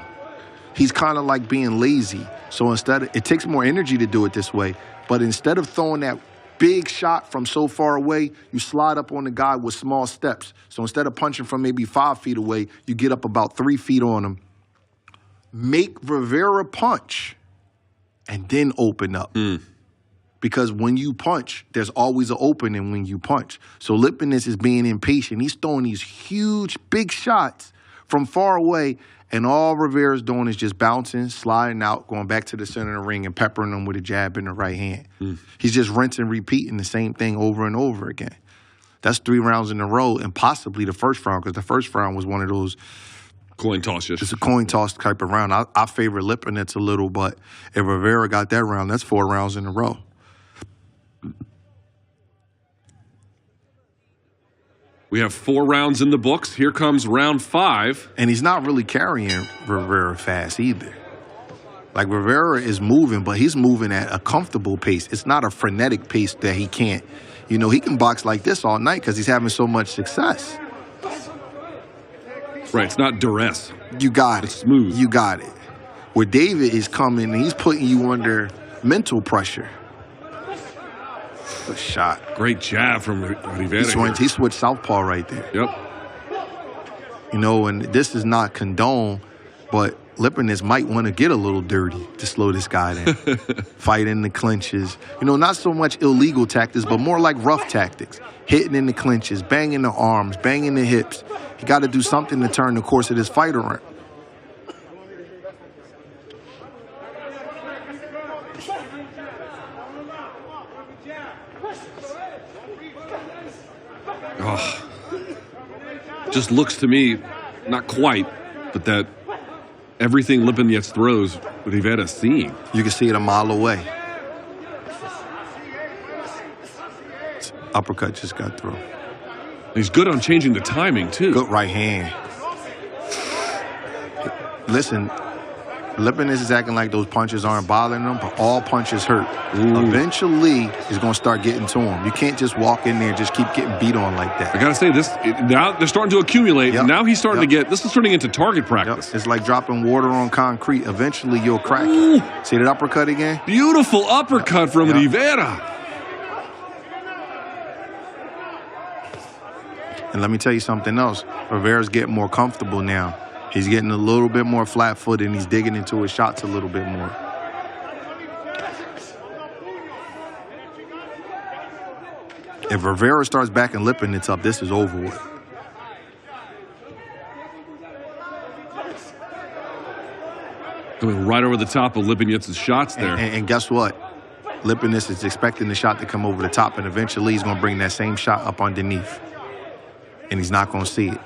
He's kind of like being lazy. So it takes more energy to do it this way. But instead of throwing that big shot from so far away, you slide up on the guy with small steps. So instead of punching from maybe 5 feet away, you get up about 3 feet on him. Make Rivera punch and then open up. Because when you punch, there's always an opening when you punch. So Lipinets is being impatient. He's throwing these huge, big shots from far away, and all Rivera's doing is just bouncing, sliding out, going back to the center of the ring and peppering them with a jab in the right hand. He's just rinsing, repeating the same thing over and over again. That's 3 rounds in a row, and possibly the first round, because the first round was one of those coin toss. It's a coin toss type of round. I favor Lipinets a little, but if Rivera got that round, that's 4 rounds in a row. We have 4 rounds in the books. Here comes round 5. And he's not really carrying Rivera fast either. Like, Rivera is moving, but he's moving at a comfortable pace. It's not a frenetic pace that he can't. You know, he can box like this all night because he's having so much success. Right, it's not duress. You got it. It's smooth. You got it. Where David is coming, and he's putting you under mental pressure. Good shot. Great jab from Rivera. He switched southpaw right there. Yep. You know, and this is not condoned, but Lipinets might want to get a little dirty to slow this guy down. Fight in the clinches. You know, not so much illegal tactics, but more like rough tactics. Hitting in the clinches, banging the arms, banging the hips. He got to do something to turn the course of this fight around. Oh. Just looks to me, not quite, but that everything Lipinets throws, Rivera's seeing. You can see it a mile away. Uppercut just got through. He's good on changing the timing, too. Good right hand. Listen, Lipinets is acting like those punches aren't bothering him, but all punches hurt. Eventually, he's going to start getting to him. You can't just walk in there and just keep getting beat on like that. I got to say, now they're starting to accumulate. Yep. Now he's starting to get, this is turning into target practice. Yep. It's like dropping water on concrete. Eventually, you'll crack it. See that uppercut again? Beautiful uppercut from Rivera. And let me tell you something else. Rivera's getting more comfortable now. He's getting a little bit more flat-footed, and he's digging into his shots a little bit more. If Rivera starts backing Lipinets up, this is over with. Coming right over the top of Lipinets' shots there. And guess what? Lipinets is expecting the shot to come over the top, and eventually he's going to bring that same shot up underneath. And he's not going to see it.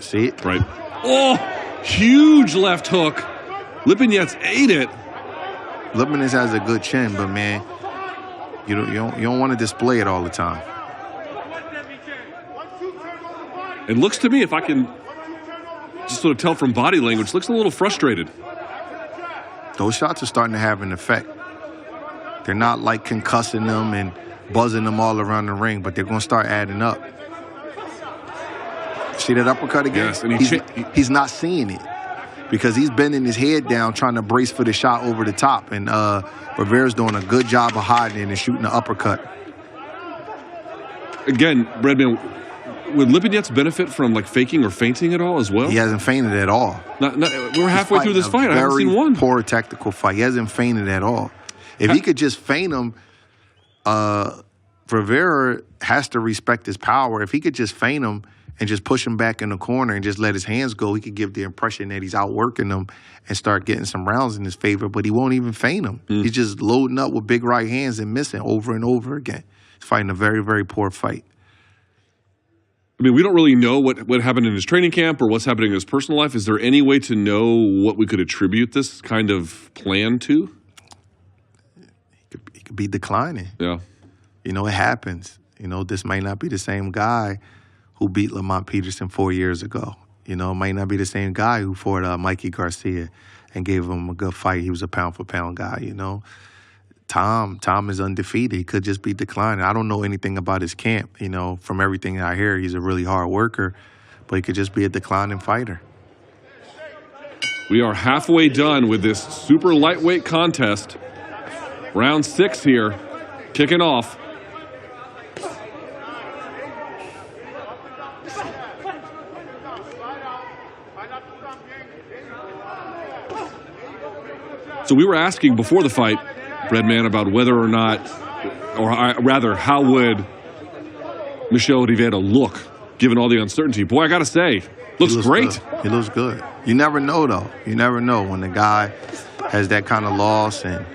See it? Right. Oh! Huge left hook. Lipinets ate it. Lipinets has a good chin, but man, you don't want to display it all the time. It looks to me, if I can just sort of tell from body language, looks a little frustrated. Those shots are starting to have an effect. They're not like concussing them and buzzing them all around the ring, but they're going to start adding up. See that uppercut again? Yes, and he's not seeing it because he's bending his head down trying to brace for the shot over the top, and Rivera's doing a good job of hiding it and shooting the uppercut. Again, Redman, would Lipinets benefit from like faking or feinting at all as well? He hasn't fainted at all. We're halfway through this fight. I haven't seen one. Poor tactical fight. He hasn't fainted at all. If he could just feint him, Rivera has to respect his power. If he could just feint him and just push him back in the corner and just let his hands go, he could give the impression that he's outworking them and start getting some rounds in his favor, but he won't even feint him. He's just loading up with big right hands and missing over and over again. He's fighting a very, very poor fight. I mean, we don't really know what happened in his training camp or what's happening in his personal life. Is there any way to know what we could attribute this kind of plan to? He could be declining. Yeah. You know, it happens. You know, this might not be the same guy who beat Lamont Peterson 4 years ago. You know, it might not be the same guy who fought Mikey Garcia and gave him a good fight. He was a pound-for-pound guy, you know. Tom is undefeated. He could just be declining. I don't know anything about his camp. You know, from everything I hear, he's a really hard worker, but he could just be a declining fighter. We are halfway done with this super lightweight contest. Round 6 here, kicking off. So we were asking before the fight, Redman, about whether or not, or rather, how would Michel Rivera look, given all the uncertainty? Boy, I got to say, looks great. Good. He looks good. You never know, though. You never know when the guy has that kind of loss. And,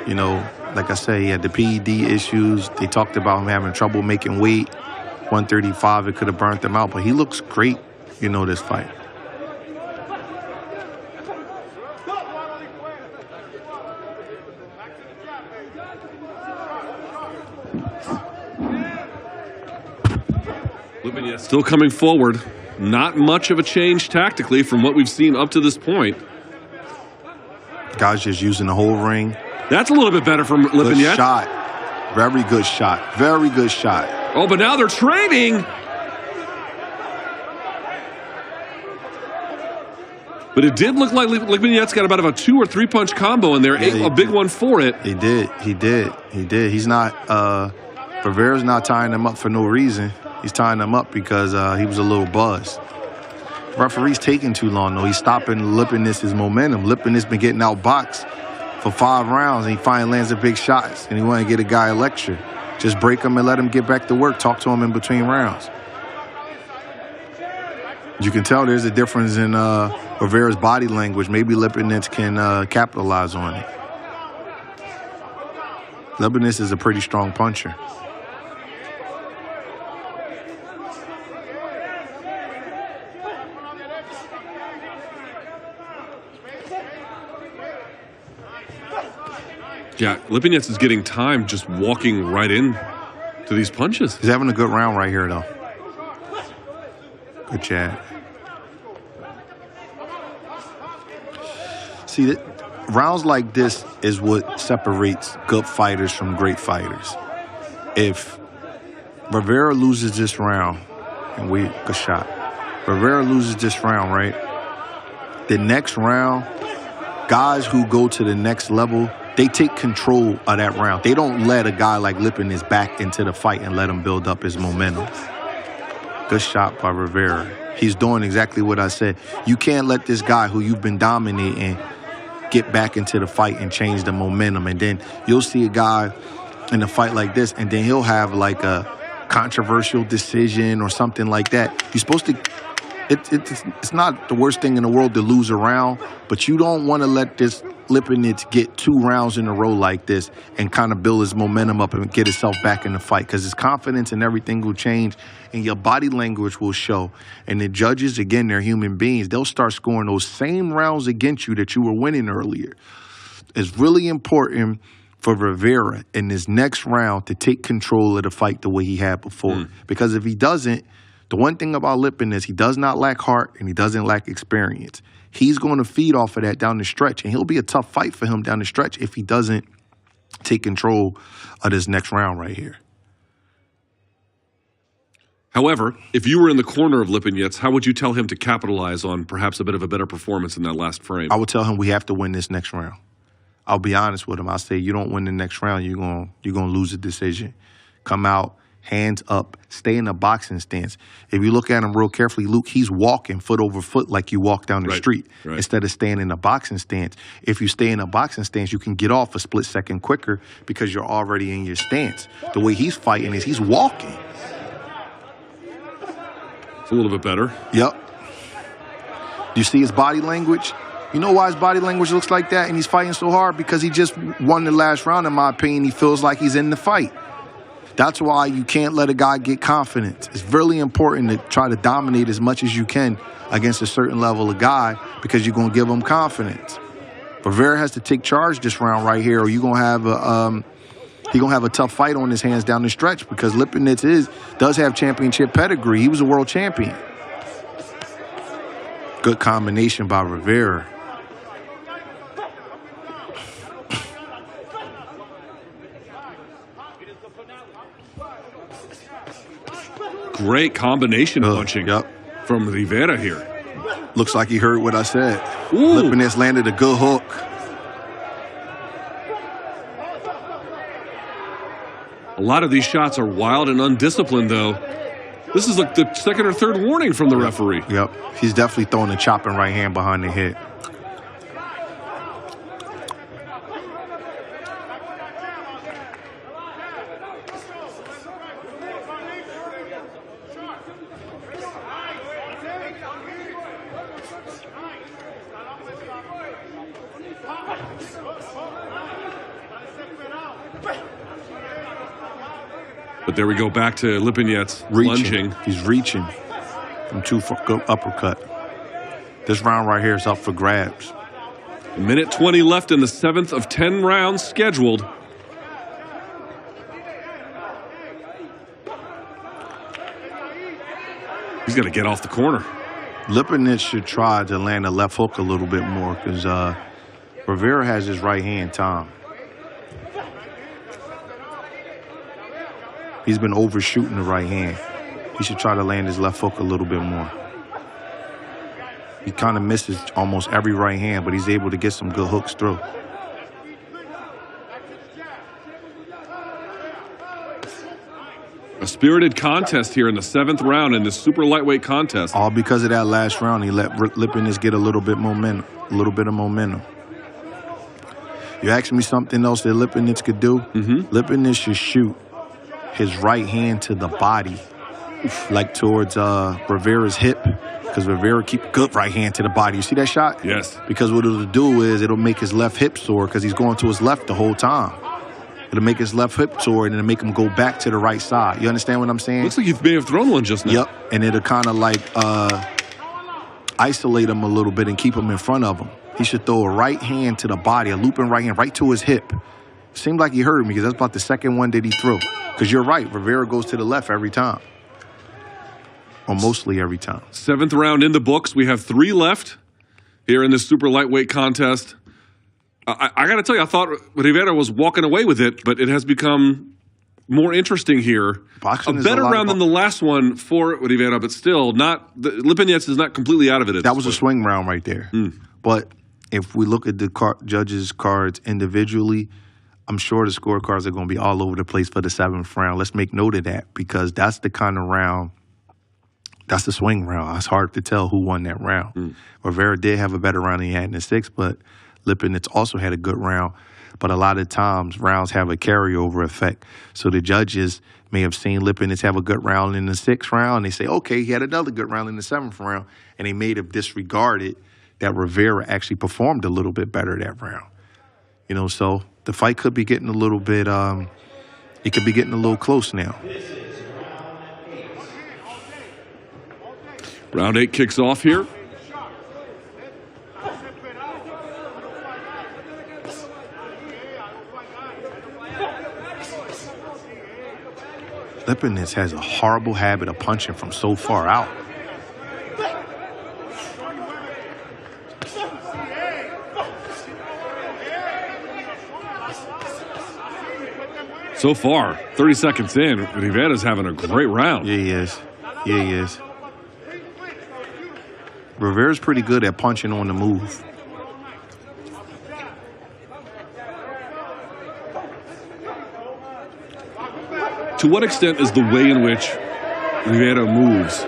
you know, like I say, he had the PED issues. They talked about him having trouble making weight. 135, it could have burnt him out. But he looks great, you know, this fight. Still coming forward. Not much of a change tactically from what we've seen up to this point. Guys just using the whole ring. That's a little bit better from Lipinets. Good shot. Very good shot. Very good shot. Oh, but now they're trading. But it did look like Lipinets got about a 2 or 3 punch combo in there. Yeah, a big one for it. He did. He's not, Rivera's not tying him up for no reason. He's tying him up because he was a little buzzed. The referee's taking too long, though. He's stopping Lipinets' momentum. Lipinets been getting outboxed for 5 rounds, and he finally lands the big shots, and he want to get a guy a lecture. Just break him and let him get back to work. Talk to him in between rounds. You can tell there's a difference in Rivera's body language. Maybe Lipinets can capitalize on it. Lipinets is a pretty strong puncher. Yeah, Lipinets is getting time just walking right in to these punches. He's having a good round right here, though. Good jab. See, rounds like this is what separates good fighters from great fighters. If Rivera loses this round, and good shot. Rivera loses this round, right? The next round, guys who go to the next level, they take control of that round. They don't let a guy like Lipinets back into the fight and let him build up his momentum. Good shot by Rivera. He's doing exactly what I said. You can't let this guy who you've been dominating get back into the fight and change the momentum. And then you'll see a guy in a fight like this, and then he'll have like a controversial decision or something like that. You're supposed to it's not the worst thing in the world to lose a round, but you don't want to let this Lipinets get 2 rounds in a row like this and kind of build his momentum up and get himself back in the fight, because his confidence and everything will change and your body language will show. And the judges, again, they're human beings. They'll start scoring those same rounds against you that you were winning earlier. It's really important for Rivera in this next round to take control of the fight the way he had before. Because if he doesn't, the one thing about Lipin is he does not lack heart and he doesn't lack experience. He's going to feed off of that down the stretch, and he'll be a tough fight for him down the stretch if he doesn't take control of this next round right here. However, if you were in the corner of Lipinets, how would you tell him to capitalize on perhaps a bit of a better performance in that last frame? I would tell him we have to win this next round. I'll be honest with him. I'll say, you don't win the next round, you're gonna lose the decision. Come out, hands up, stay in a boxing stance. If you look at him real carefully, Luke, he's walking foot over foot like you walk down the street instead of staying in a boxing stance. If you stay in a boxing stance, you can get off a split second quicker because you're already in your stance. The way he's fighting is he's walking. It's a little bit better. Yep. Do you see his body language? You know why his body language looks like that and he's fighting so hard? Because he just won the last round, in my opinion. He feels like he's in the fight. That's why you can't let a guy get confidence. It's really important to try to dominate as much as you can against a certain level of guy, because you're going to give him confidence. Rivera has to take charge this round right here, or you're going to have a tough fight on his hands down the stretch, because Lipinets does have championship pedigree. He was a world champion. Good combination by Rivera. Great combination punching from Rivera here. Looks like he heard what I said. Ooh. Lipinets landed a good hook. A lot of these shots are wild and undisciplined, though. This is like the second or third warning from the referee. Yep. He's definitely throwing a chopping right hand behind the head. But there we go, back to Lipinets lunging. He's reaching from 2 uppercut. This round right here is up for grabs. A minute 20 left in the 7th of 10 rounds scheduled. He's got to get off the corner. Lipinets should try to land a left hook a little bit more, because Rivera has his right hand, Tom. He's been overshooting the right hand. He should try to land his left hook a little bit more. He kind of misses almost every right hand, but he's able to get some good hooks through. A spirited contest here in the 7th round in this super lightweight contest. All because of that last round, he let Lipinets get a little bit of momentum. You asked me something else that Lipinets could do? Lipinets should shoot his right hand to the body, like towards Rivera's hip, because Rivera keep good right hand to the body. You see that shot? Yes. Because what it'll do is it'll make his left hip sore, because he's going to his left the whole time. It'll make his left hip sore, and it'll make him go back to the right side. You understand what I'm saying? Looks like you may have thrown one just now. Yep, and it'll kind of like isolate him a little bit and keep him in front of him. He should throw a right hand to the body, a looping right hand right to his hip. Seemed like he heard me, because that's about the second one that he threw. Because you're right, Rivera goes to the left every time. Or mostly every time. 7th round in the books. We have 3 left here in this super lightweight contest. I got to tell you, I thought Rivera was walking away with it, but it has become more interesting here. Boxing a better round than the last one for Rivera, but still not. Lipinets is not completely out of it. That was a swing round right there. But if we look at the judges' cards individually, I'm sure the scorecards are going to be all over the place for the 7th round. Let's make note of that, because that's the kind of round, that's the swing round. It's hard to tell who won that round. Rivera did have a better round than he had in the 6th, but Lipinets also had a good round. But a lot of times rounds have a carryover effect. So the judges may have seen Lipinets have a good round in the 6th round. They say, okay, he had another good round in the 7th round. And they may have disregarded that Rivera actually performed a little bit better that round. You know, so the fight could be getting a little bit, it could be getting a little close now. Round 8 kicks off here. Lipinets has a horrible habit of punching from so far out. So far, 30 seconds in, Benavidez having a great round. Yeah, he is. Yeah, he is. Rivera's pretty good at punching on the move. To what extent is the way in which Rivera moves,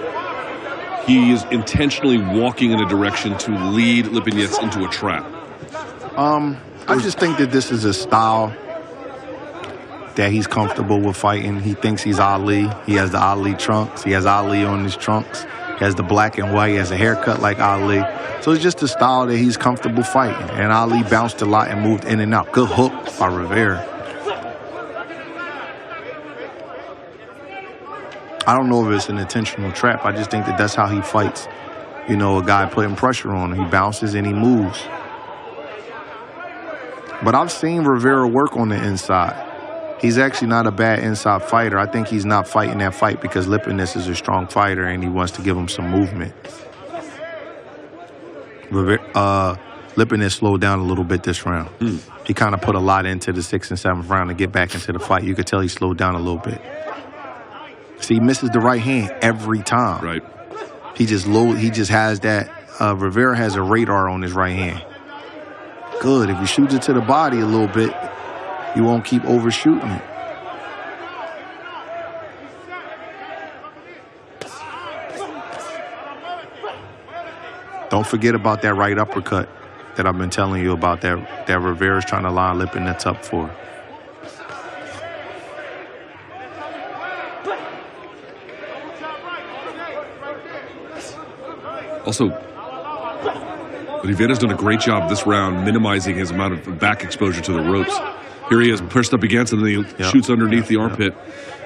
he is intentionally walking in a direction to lead Lipinets into a trap? I just think that this is a style that he's comfortable with fighting. He thinks he's Ali. He has the Ali trunks. He has Ali on his trunks. He has the black and white. He has a haircut like Ali. So it's just a style that he's comfortable fighting. And Ali bounced a lot and moved in and out. Good hook by Rivera. I don't know if it's an intentional trap. I just think that that's how he fights. You know, a guy putting pressure on him. He bounces and he moves. But I've seen Rivera work on the inside. He's actually not a bad inside fighter. I think he's not fighting that fight because Lipinets is a strong fighter and he wants to give him some movement. Lipinets slowed down a little bit this round. He kind of put a lot into the 6th and 7th round to get back into the fight. You could tell he slowed down a little bit. See, he misses the right hand every time. Right. He just has that. Rivera has a radar on his right hand. Good. If he shoots it to the body a little bit, you won't keep overshooting it. Don't forget about that right uppercut that I've been telling you about that Rivera's trying to line Lipinets up for. Also, Benavidez done a great job this round minimizing his amount of back exposure to the ropes. Here he is pushed up against him, and he shoots underneath the armpit.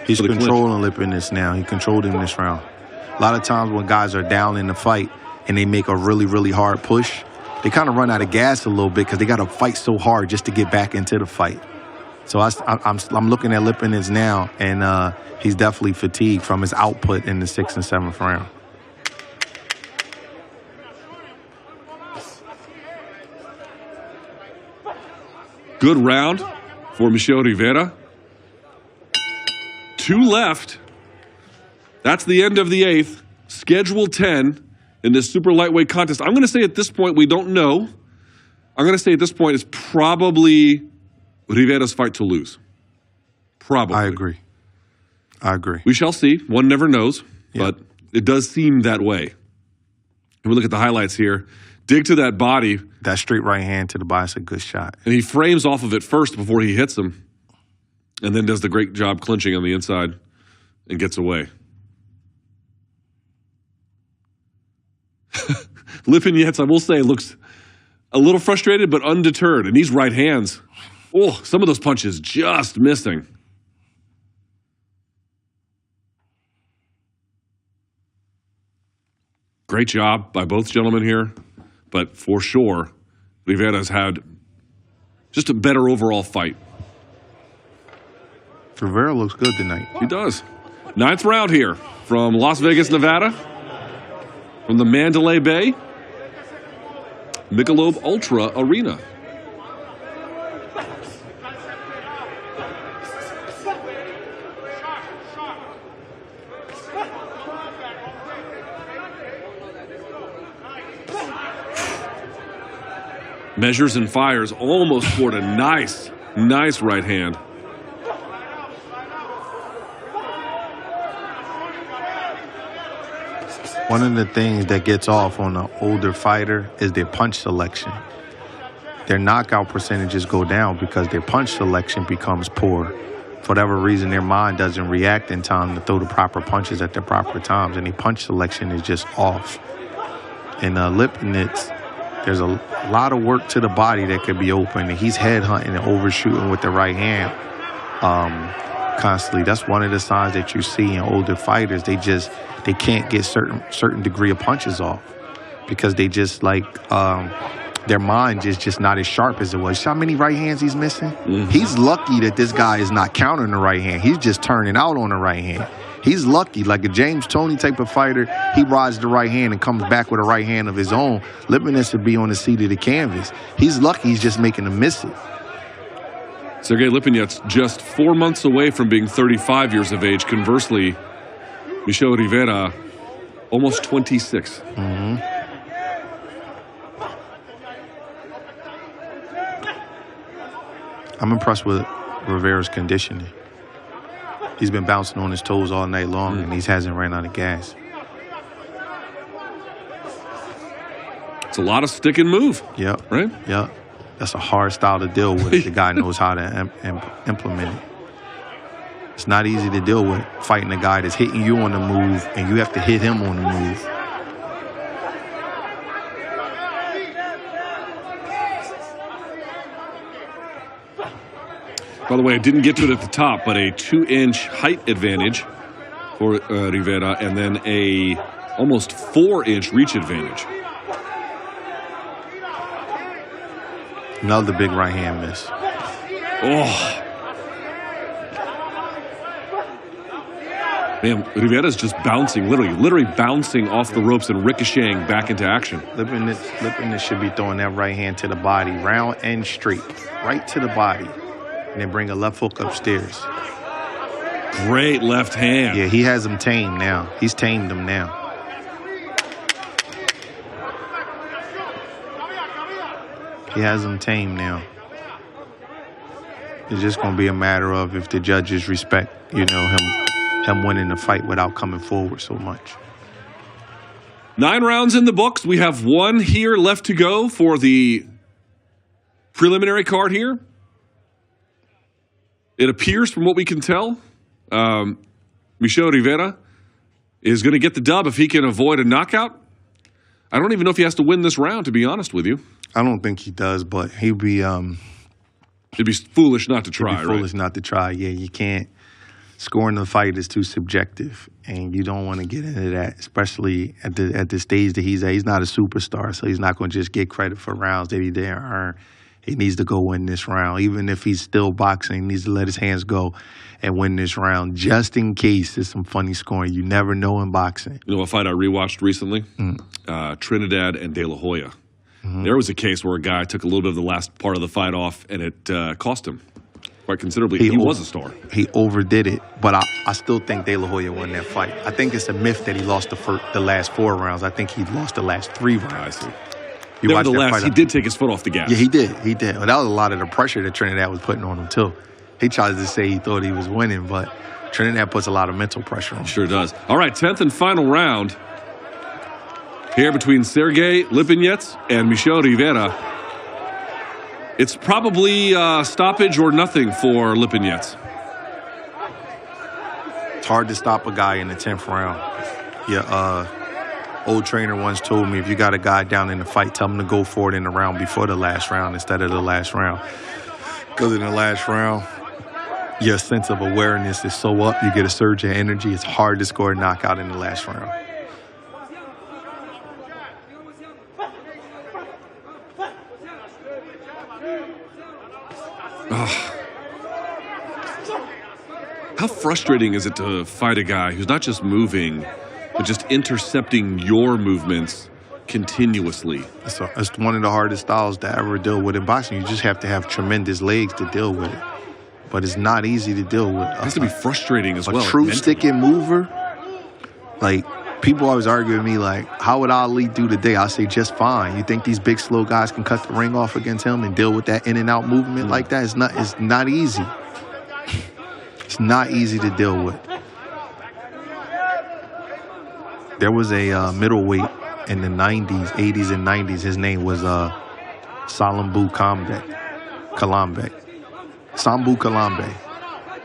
He's controlling Lipinets now. He controlled him this round. A lot of times when guys are down in the fight and they make a really, really hard push, they kind of run out of gas a little bit because they got to fight so hard just to get back into the fight. So I'm looking at Lipinets now, and he's definitely fatigued from his output in the 6th and 7th round. Good round for Michel Rivera. 2 left. That's the end of the 8th. Schedule 10 in this super lightweight contest. I'm going to say at this point we don't know. I'm going to say at this point it's probably Rivera's fight to lose. Probably. I agree. We shall see. One never knows, but it does seem that way. And we look at the highlights here. Dig to that body. That straight right hand to the body is a good shot. And he frames off of it first before he hits him. And then does the great job clinching on the inside and gets away. Lipinets, I will say, looks a little frustrated but undeterred. And these right hands, some of those punches just missing. Great job by both gentlemen here. But for sure, Rivera's had just a better overall fight. Rivera looks good tonight. He does. 9th round here from Las Vegas, Nevada. From the Mandalay Bay, Michelob Ultra Arena. Measures and fires, almost scored a nice right hand. One of the things that gets off on an older fighter is their punch selection. their knockout percentages go down because their punch selection becomes poor. For whatever reason, their mind doesn't react in time to throw the proper punches at the proper times, and their punch selection is just off. And Lipinets, there's a lot of work to the body that could be open, and he's head hunting and overshooting with the right hand constantly. That's one of the signs that you see in older fighters. They can't get certain degree of punches off because they just like their mind is just not as sharp as it was. See how many right hands he's missing? Mm-hmm. He's lucky that this guy is not countering the right hand. He's just turning out on the right hand. He's lucky, like a James Toney type of fighter. He rides the right hand and comes back with a right hand of his own. Lipinets would be on the seat of the canvas. He's lucky he's just making him miss it. Sergey Lipinets just 4 months away from being 35 years of age. Conversely, Michel Rivera, almost 26. Mm-hmm. I'm impressed with Rivera's conditioning. He's been bouncing on his toes all night long, and he hasn't ran out of gas. It's a lot of stick and move. Yep. Right? Yep. That's a hard style to deal with if the guy knows how to implement it. It's not easy to deal with fighting a guy that's hitting you on the move, and you have to hit him on the move. By the way, I didn't get to it at the top, but a 2-inch height advantage for Rivera, and then a almost 4-inch reach advantage. Another big right hand miss. Oh. Man, Rivera's just bouncing, literally bouncing off the ropes and ricocheting back into action. Lipinets should be throwing that right hand to the body, round and straight, right to the body. And then bring a left hook upstairs. Great left hand. Yeah, he has him tamed now. He's tamed him now. He has him tamed now. It's just going to be a matter of if the judges respect, him winning the fight without coming forward so much. 9 rounds in the books. We have 1 here left to go for the preliminary card here. It appears, from what we can tell, Michel Rivera is going to get the dub if he can avoid a knockout. I don't even know if he has to win this round, to be honest with you. I don't think he does, but he'd be... It'd be foolish not to try, right? Foolish not to try, yeah. You can't... Scoring the fight is too subjective, and you don't want to get into that, especially at the stage that he's at. He's not a superstar, so he's not going to just get credit for rounds that he didn't earn. He needs to go win this round. Even if he's still boxing, he needs to let his hands go and win this round, just in case there's some funny scoring. You never know in boxing. You know a fight I rewatched recently? Trinidad and De La Hoya. Mm-hmm. There was a case where a guy took a little bit of the last part of the fight off, and it cost him quite considerably. He was a star. He overdid it, but I still think De La Hoya won that fight. I think it's a myth that he lost the last 4 rounds. I think he lost the last 3 rounds. I see. Nevertheless, he did take his foot off the gas. Yeah, he did. Well, that was a lot of the pressure that Trinidad was putting on him, too. He tries to say he thought he was winning, but Trinidad puts a lot of mental pressure on him. Sure does. All right, 10th and final round here between Sergey Lipinets and Michel Rivera. It's probably stoppage or nothing for Lipinets. It's hard to stop a guy in the 10th round. Yeah, old trainer once told me, if you got a guy down in the fight, tell him to go for it in the round before the last round instead of the last round. Because in the last round, your sense of awareness is so up, you get a surge of energy. It's hard to score a knockout in the last round. How frustrating is it to fight a guy who's not just moving, but just intercepting your movements continuously? It's one of the hardest styles to ever deal with in boxing. You just have to have tremendous legs to deal with it. But it's not easy to deal with. It has to be frustrating as well. A true stick-in mover, like, people always argue with me, like, how would Ali do today? I say just fine. You think these big, slow guys can cut the ring off against him and deal with that in-and-out movement like that? It's not easy. It's not easy to deal with. There was a middleweight in the 90s, 80s and 90s. His name was Sambu Kalambe.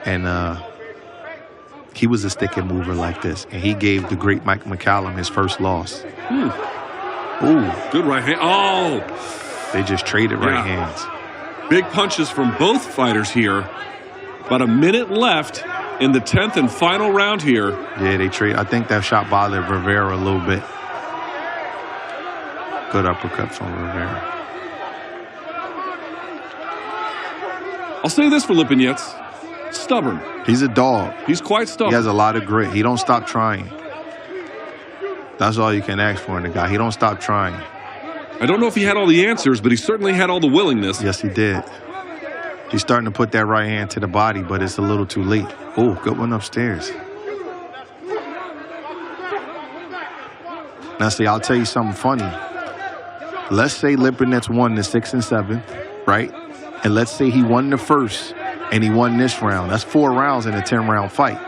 And he was a stick and mover like this. And he gave the great Mike McCallum his first loss. Ooh. Good right hand. Oh. They just traded right hands. Big punches from both fighters here. About a minute left in the 10th and final round here. Yeah, they trade. I think that shot bothered Rivera a little bit. Good uppercut from Rivera. I'll say this for Lipinets. Stubborn. He's a dog. He's quite stubborn. He has a lot of grit. He don't stop trying. That's all you can ask for in a guy. He don't stop trying. I don't know if he had all the answers, but he certainly had all the willingness. Yes, he did. He's starting to put that right hand to the body, but it's a little too late. Oh, good one upstairs. Now, see, I'll tell you something funny. Let's say Lipinets won the 6th and 7th, right? And let's say he won the first and he won this round. That's 4 rounds in a 10-round fight.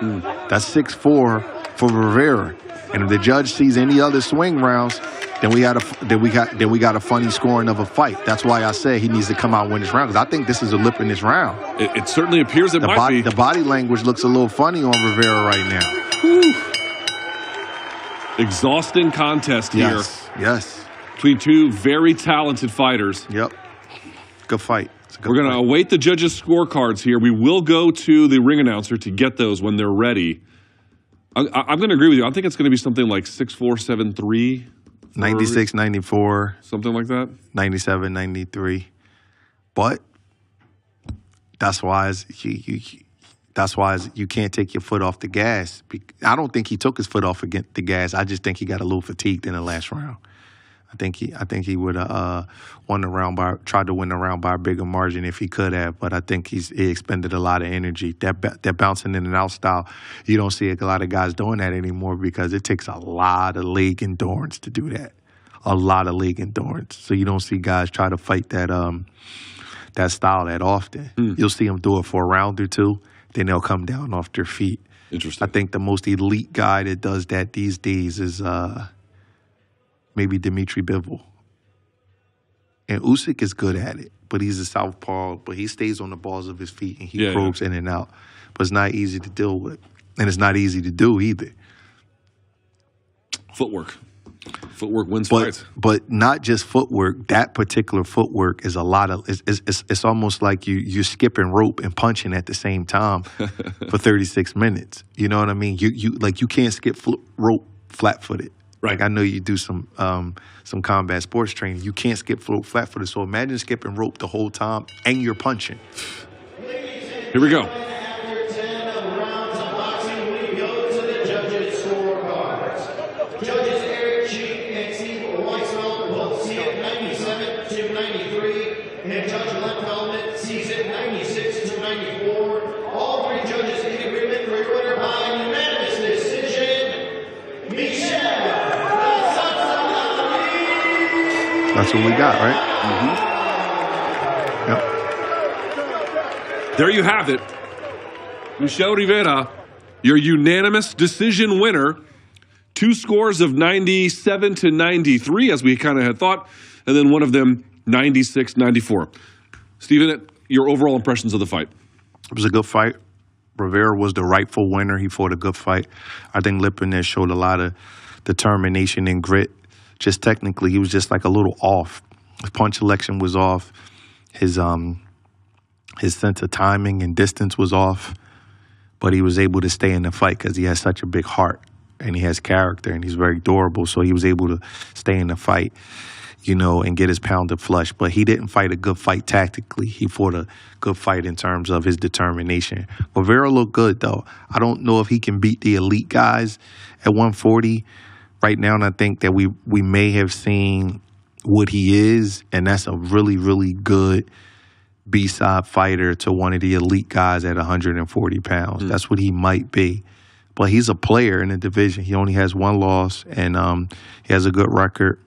That's 6-4 for Rivera. And if the judge sees any other swing rounds, then we got a funny scoring of a fight. That's why I say he needs to come out and win this round, because I think this is a Lipinets round. It certainly appears it might be. The body language looks a little funny on Rivera right now. Whew. Exhausting contest here. Yes. Between two very talented fighters. Yep. Good fight. We're going to await the judges' scorecards here. We will go to the ring announcer to get those when they're ready. I'm going to agree with you. I think it's going to be something like 6-4, 7-3. 96, 94. Something like that. 97, 93. But that's why you can't take your foot off the gas. I don't think he took his foot off the gas. I just think he got a little fatigued in the last round. I think he would have tried to win the round by a bigger margin if he could have, but I think he expended a lot of energy. That bouncing in and out style, you don't see a lot of guys doing that anymore because it takes a lot of leg endurance to do that. A lot of leg endurance. So you don't see guys try to fight that style that often. You'll see them do it for a round or two, then they'll come down off their feet. Interesting. I think the most elite guy that does that these days is maybe Dimitri Bivol. And Usyk is good at it, but he's a southpaw, but he stays on the balls of his feet and he probes in and out. But it's not easy to deal with, and it's not easy to do either. Footwork wins fights. But not just footwork. That particular footwork is a lot of. It's almost like you're skipping rope and punching at the same time for 36 minutes. You know what I mean? You can't skip rope flat-footed. Right. Like I know you do some combat sports training. You can't skip flat-footed. So imagine skipping rope the whole time and you're punching. Here we go. That's what we got, right? Yep. There you have it. Michel Rivera, your unanimous decision winner. 2 scores of 97 to 93, as we kind of had thought, and then one of them 96-94. Steven, your overall impressions of the fight? It was a good fight. Rivera was the rightful winner. He fought a good fight. I think Lipinets showed a lot of determination and grit. Just technically, he was just like a little off. His punch selection was off. His sense of timing and distance was off. But he was able to stay in the fight because he has such a big heart and he has character and he's very durable. So he was able to stay in the fight, and get his pounded flush. But he didn't fight a good fight tactically. He fought a good fight in terms of his determination. Rivera looked good, though. I don't know if he can beat the elite guys at 140 right now, and I think that we may have seen what he is, and that's a really, really good B-side fighter to one of the elite guys at 140 pounds. That's what he might be. But he's a player in the division. He only has 1 loss, and he has a good record.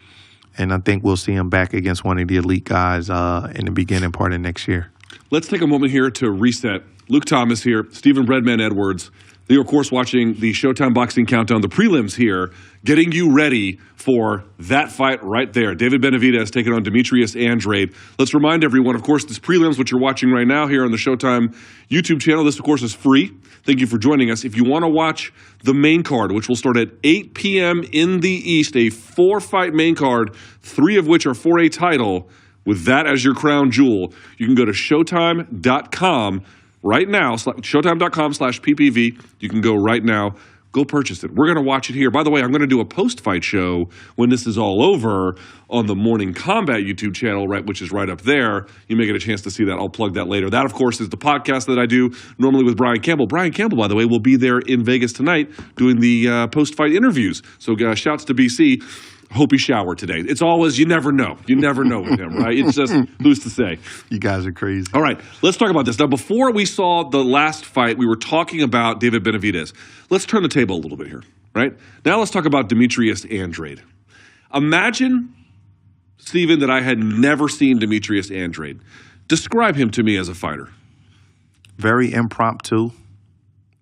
And I think we'll see him back against one of the elite guys in the beginning part of next year. Let's take a moment here to reset Luke Thomas here, Stephen Breadman Edwards. You're, of course, watching the Showtime Boxing Countdown, the prelims here, getting you ready for that fight right there. David Benavidez taking on Demetrius Andrade. Let's remind everyone, of course, this prelims, what you're watching right now here on the Showtime YouTube channel. This, of course, is free. Thank you for joining us. If you want to watch the main card, which will start at 8 p.m. in the East, a 4-fight main card, 3 of which are for a title, with that as your crown jewel, you can go to Showtime.com right now, Showtime.com/PPV. You can go right now. Go purchase it. We're going to watch it here. By the way, I'm going to do a post-fight show when this is all over on the Morning Combat YouTube channel, right, which is right up there. You may get a chance to see that. I'll plug that later. That, of course, is the podcast that I do normally with Brian Campbell. Brian Campbell, by the way, will be there in Vegas tonight doing the post-fight interviews. So shouts to BC. Hope he showered today. It's always, you never know. You never know with him, right? It's just, who's to say? You guys are crazy. All right, let's talk about this. Now, before we saw the last fight, we were talking about David Benavidez. Let's turn the table a little bit here, right? Now let's talk about Demetrius Andrade. Imagine, Stephen, that I had never seen Demetrius Andrade. Describe him to me as a fighter. Very impromptu,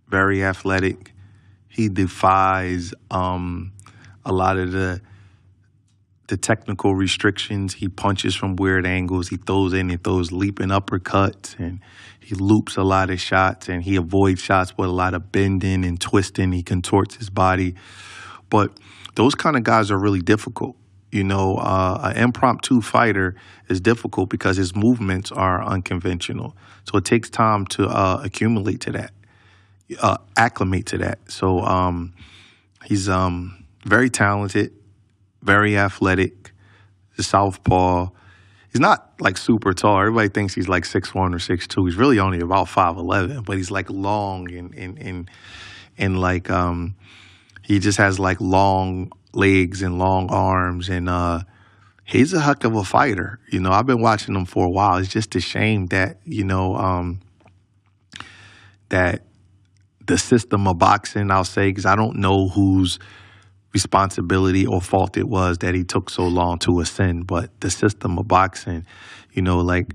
very athletic. He defies a lot of the technical restrictions. He punches from weird angles. He throws leaping uppercuts, and he loops a lot of shots, and he avoids shots with a lot of bending and twisting. He contorts his body. But those kind of guys are really difficult. You know, an impromptu fighter is difficult because his movements are unconventional. So it takes time to acclimate to that. So he's very talented, very athletic, the southpaw. He's not like super tall. Everybody thinks he's like 6'1" or 6'2". He's really only about 5'11", but he's like long and like he just has like long legs and long arms, and he's a heck of a fighter. You know, I've been watching him for a while. It's just a shame that, you know, that the system of boxing, I'll say, because I don't know whose responsibility or fault it was that he took so long to ascend, but the system of boxing, you know, like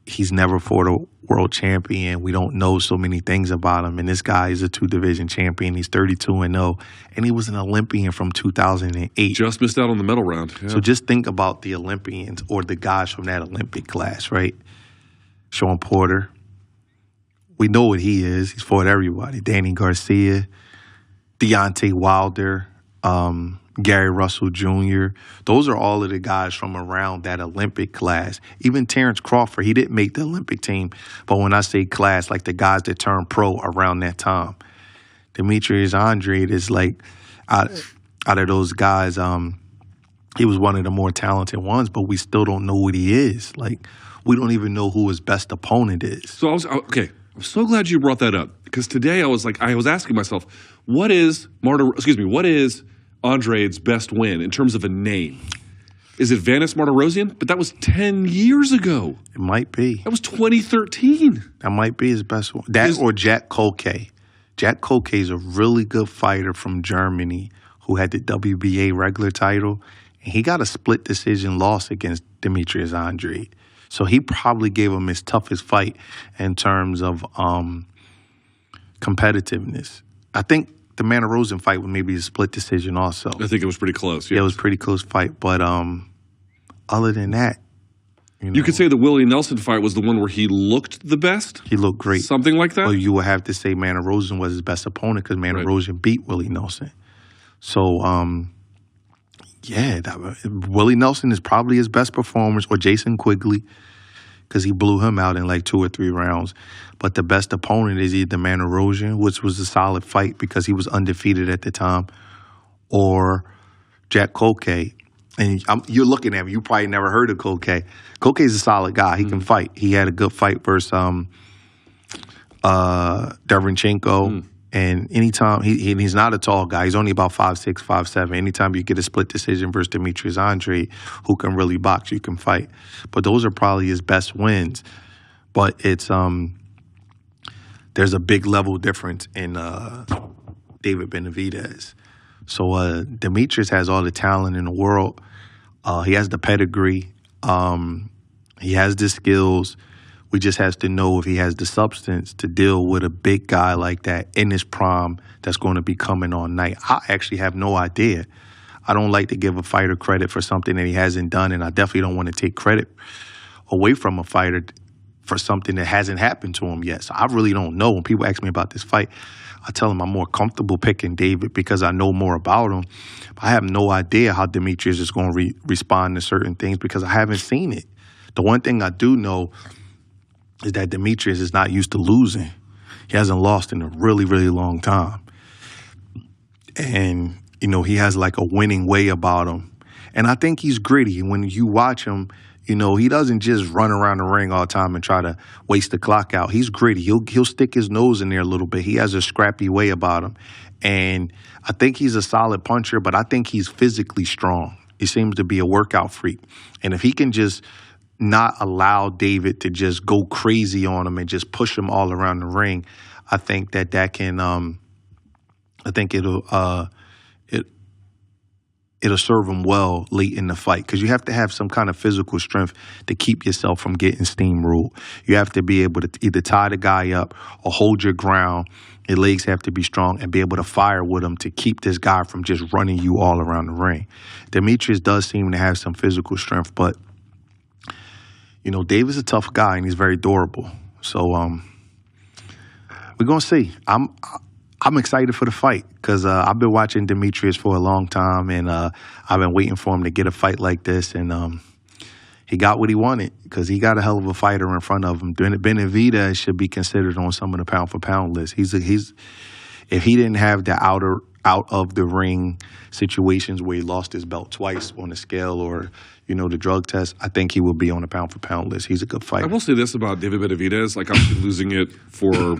he's never fought a world champion. We don't know so many things about him, and this guy is a 2-division champion. He's 32-0, and he was an Olympian from 2008. Just missed out on the medal round. Yeah. So just think about the Olympians or the guys from that Olympic class, right? Sean Porter, we know what he is. He's fought everybody. Danny Garcia, Deontay Wilder, Gary Russell Jr. Those are all of the guys from around that Olympic class. Even Terrence Crawford, he didn't make the Olympic team. But when I say class, like the guys that turned pro around that time. Demetrius Andrade is like, out of those guys, he was one of the more talented ones, but we still don't know what he is. Like, we don't even know who his best opponent is. So I'm so glad you brought that up, because today I was asking myself, what is Andrade's best win in terms of a name? Is it Vanis Martirosyan? But that was 10 years ago. It might be. That was 2013. That might be his best one. Or Jack Kolke. Jack Kolke is a really good fighter from Germany who had the WBA regular title, and he got a split decision loss against Demetrius Andrade. So he probably gave him his toughest fight in terms of competitiveness. I think the Martirosyan fight was maybe a split decision also. I think it was pretty close. Yeah, it was a pretty close fight. But other than that, you could say the Willie Nelson fight was the one where he looked the best? He looked great. Something like that? Well, you would have to say Martirosyan was his best opponent because Martirosyan beat Willie Nelson. So, Willie Nelson is probably his best performance, or Jason Quigley, because he blew him out in like 2 or 3 rounds. But the best opponent is either Martirosyan, which was a solid fight because he was undefeated at the time, or Jack Kolke. And you're looking at him. You probably never heard of Kolke. Kolke's a solid guy. He can fight. He had a good fight versus Derevyanchenko. And anytime, he's not a tall guy. He's only about 5'6", 5'7". Anytime you get a split decision versus Demetrius Andrade, who can really box, you can fight. But those are probably his best wins. But it's there's a big level difference in David Benavidez. So Demetrius has all the talent in the world. He has the pedigree. He has the skills. We just has to know if he has the substance to deal with a big guy like that in his prime that's going to be coming on night. I actually have no idea. I don't like to give a fighter credit for something that he hasn't done, and I definitely don't want to take credit away from a fighter for something that hasn't happened to him yet. So I really don't know. When people ask me about this fight, I tell them I'm more comfortable picking David because I know more about him. But I have no idea how Demetrius is going to respond to certain things because I haven't seen it. The one thing I do know is that Demetrius is not used to losing. He hasn't lost in a really, really long time. And, you know, he has like a winning way about him. And I think he's gritty. When you watch him, you know, he doesn't just run around the ring all the time and try to waste the clock out. He's gritty. He'll stick his nose in there a little bit. He has a scrappy way about him. And I think he's a solid puncher, but I think he's physically strong. He seems to be a workout freak. And if he can just not allow David to just go crazy on him and just push him all around the ring, I think that can, I think it'll serve him well late in the fight because you have to have some kind of physical strength to keep yourself from getting steamrolled. You have to be able to either tie the guy up or hold your ground. Your legs have to be strong and be able to fire with him to keep this guy from just running you all around the ring. Demetrius does seem to have some physical strength, but you know, David's a tough guy and he's very durable. So we're gonna see. I'm excited for the fight because I've been watching Demetrius for a long time, and I've been waiting for him to get a fight like this, and he got what he wanted because he got a hell of a fighter in front of him. Benavidez should be considered on some of the pound-for-pound lists. If he didn't have the out of the ring situations where he lost his belt twice on the scale or, you know, the drug test, I think he would be on the pound-for-pound list. He's a good fighter. I will say this about David Benavidez, like I'm losing it for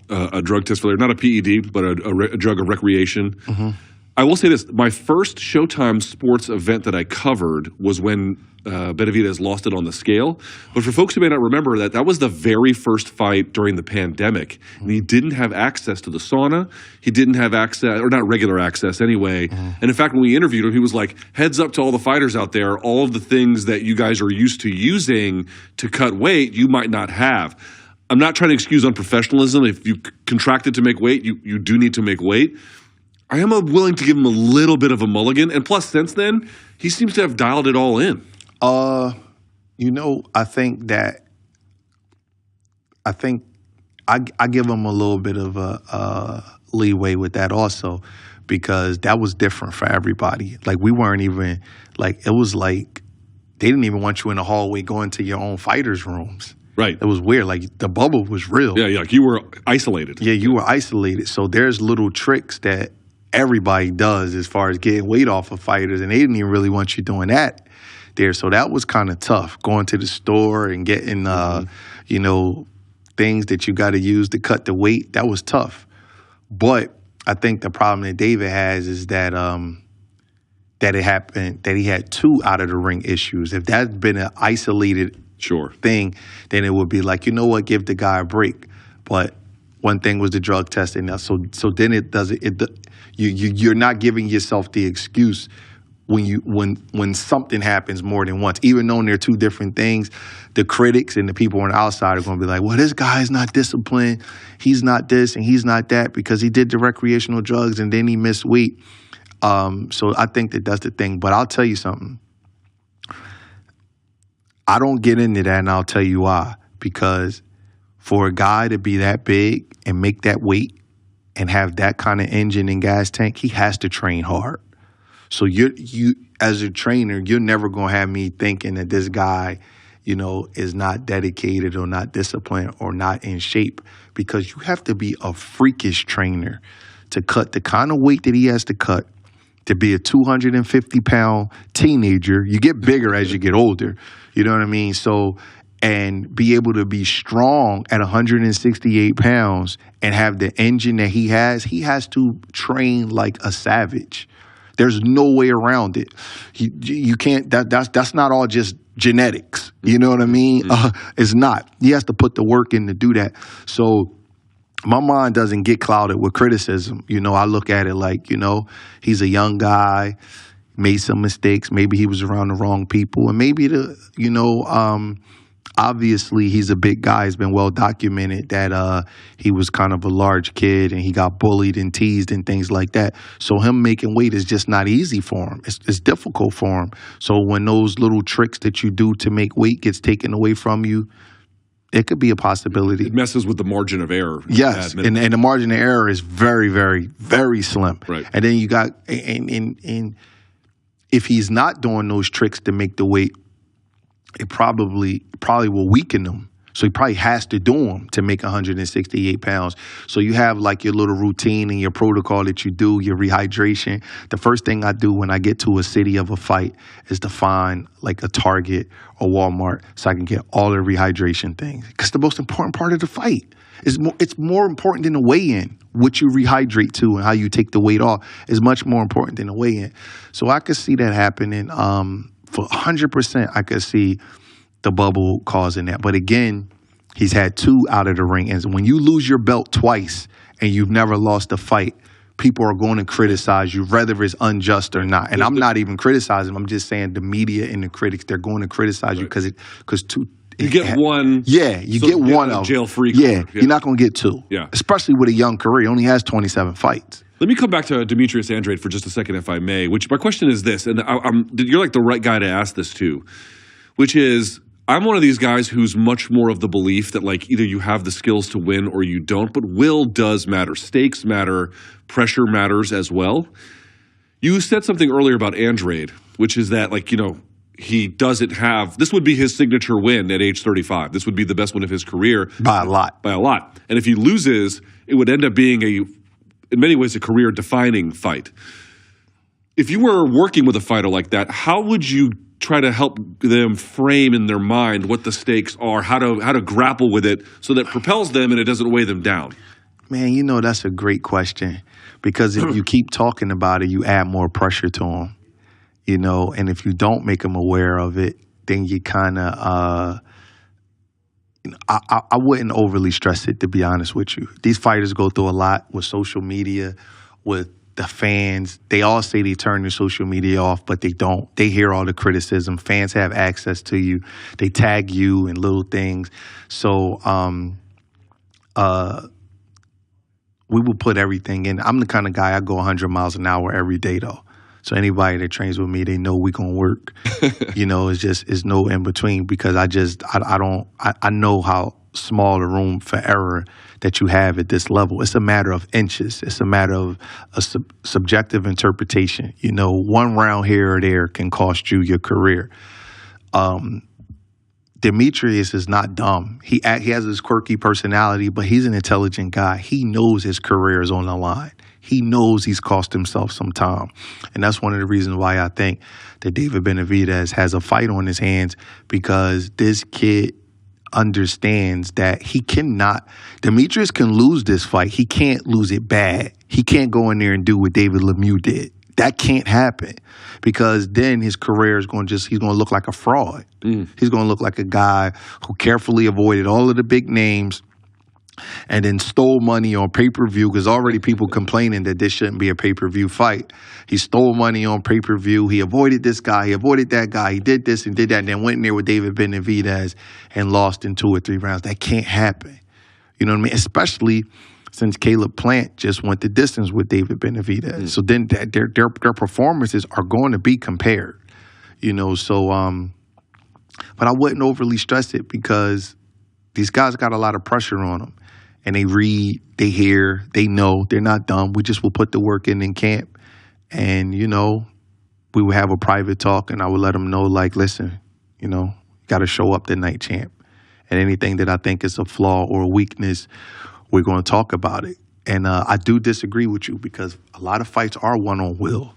a drug test failure, not a PED, but a drug of recreation. Mm-hmm. I will say this. My first Showtime sports event that I covered was when Benavidez lost it on the scale. But for folks who may not remember that was the very first fight during the pandemic. And he didn't have access to the sauna. He didn't have access, or not regular access anyway. And in fact, when we interviewed him, he was like, heads up to all the fighters out there, all of the things that you guys are used to using to cut weight, you might not have. I'm not trying to excuse unprofessionalism. If you contracted to make weight, you do need to make weight. I am willing to give him a little bit of a mulligan. And plus, since then, he seems to have dialed it all in. You know, I think I give him a little bit of a leeway with that also because that was different for everybody. Like, we weren't even, like, it was like they didn't even want you in the hallway going to your own fighters' rooms. Right. It was weird. Like, the bubble was real. Yeah, like you were isolated. Yeah, you were isolated. So there's little tricks that everybody does as far as getting weight off of fighters, and they didn't even really want you doing that there. So that was kind of tough, going to the store and getting, you know, things that you got to use to cut the weight. That was tough. But I think the problem that David has is that that it happened, that he had 2 out of the ring issues. If that's been an isolated thing, then it would be like, you know what, give the guy a break. But one thing was the drug testing. So then you're not giving yourself the excuse when something happens more than once. Even though they're 2 different things, the critics and the people on the outside are going to be like, well, this guy's not disciplined. He's not this and he's not that because he did the recreational drugs and then he missed weight. So I think that's the thing. But I'll tell you something. I don't get into that, and I'll tell you why. Because for a guy to be that big and make that weight and have that kind of engine and gas tank, he has to train hard. So you as a trainer, you're never going to have me thinking that this guy, you know, is not dedicated or not disciplined or not in shape, because you have to be a freakish trainer to cut the kind of weight that he has to cut to be a 250-pound teenager. You get bigger as you get older. You know what I mean? So, and be able to be strong at 168 pounds and have the engine that he has to train like a savage. There's no way around it. You can't, that's not all just genetics. You know what I mean? It's not. He has to put the work in to do that. So my mind doesn't get clouded with criticism. You know, I look at it like, you know, he's a young guy, made some mistakes. Maybe he was around the wrong people. And maybe Obviously, he's a big guy. It's been well documented that he was kind of a large kid and he got bullied and teased and things like that. So him making weight is just not easy for him. It's difficult for him. So when those little tricks that you do to make weight gets taken away from you, it could be a possibility. It messes with the margin of error. Yes, and the margin of error is very, very, very slim. Right. And then you got, and if he's not doing those tricks to make the weight, it probably will weaken him. So he probably has to do them to make 168 pounds. So you have like your little routine and your protocol that you do, your rehydration. The first thing I do when I get to a city of a fight is to find like a Target or Walmart so I can get all the rehydration things. Because the most important part of the fight is it's more important than the weigh-in. What you rehydrate to and how you take the weight off is much more important than the weigh-in. So I could see that happening. For 100%, I could see the bubble causing that. But again, he's had 2 out of the ring. And when you lose your belt twice and you've never lost a fight, people are going to criticize you, whether it's unjust or not. And I'm not even criticizing him. I'm just saying the media and the critics, they're going to criticize you because you get one. Yeah, you get one of jail free. Yeah, you're not going to get 2. Yeah. Especially with a young career. He only has 27 fights. Let me come back to Demetrius Andrade for just a second, if I may, which my question is this, and you're like the right guy to ask this to, which is, I'm one of these guys who's much more of the belief that like either you have the skills to win or you don't, but will does matter. Stakes matter. Pressure matters as well. You said something earlier about Andrade, which is that like, he doesn't have, this would be his signature win at age 35. This would be the best win of his career. By a lot. By a lot. And if he loses, it would end up being in many ways, a career-defining fight. If you were working with a fighter like that, how would you try to help them frame in their mind what the stakes are, how to grapple with it so that propels them and it doesn't weigh them down? Man, that's a great question because if you keep talking about it, you add more pressure to them, and if you don't make them aware of it, then you kind of I wouldn't overly stress it, to be honest with you. These fighters go through a lot with social media, with the fans. They all say they turn their social media off, but they don't. They hear all the criticism. Fans have access to you. They tag you in little things. So we will put everything in. I'm the kind of guy, I go 100 miles an hour every day, though. So anybody that trains with me, they know we gonna work. It's no in between because I know how small the room for error that you have at this level. It's a matter of inches. It's a matter of a subjective interpretation. One round here or there can cost you your career. Demetrius is not dumb. He has this quirky personality, but he's an intelligent guy. He knows his career is on the line. He knows he's cost himself some time. And that's one of the reasons why I think that David Benavidez has a fight on his hands because this kid understands that Demetrius can lose this fight. He can't lose it bad. He can't go in there and do what David Lemieux did. That can't happen because then his career is he's going to look like a fraud. He's going to look like a guy who carefully avoided all of the big names and then stole money on pay-per-view because already people complaining that this shouldn't be a pay-per-view fight. He stole money on pay-per-view. He avoided this guy. He avoided that guy. He did this and did that and then went in there with David Benavidez and lost in 2 or 3 rounds. That can't happen. You know what I mean? Especially since Caleb Plant just went the distance with David Benavidez. So then their performances are going to be compared. But I wouldn't overly stress it because these guys got a lot of pressure on them. And they read, they hear, they know, they're not dumb. We just will put the work in camp. And, we would have a private talk and I would let them know, like, listen, got to show up tonight, champ. And anything that I think is a flaw or a weakness, we're going to talk about it. And I do disagree with you because a lot of fights are won on will.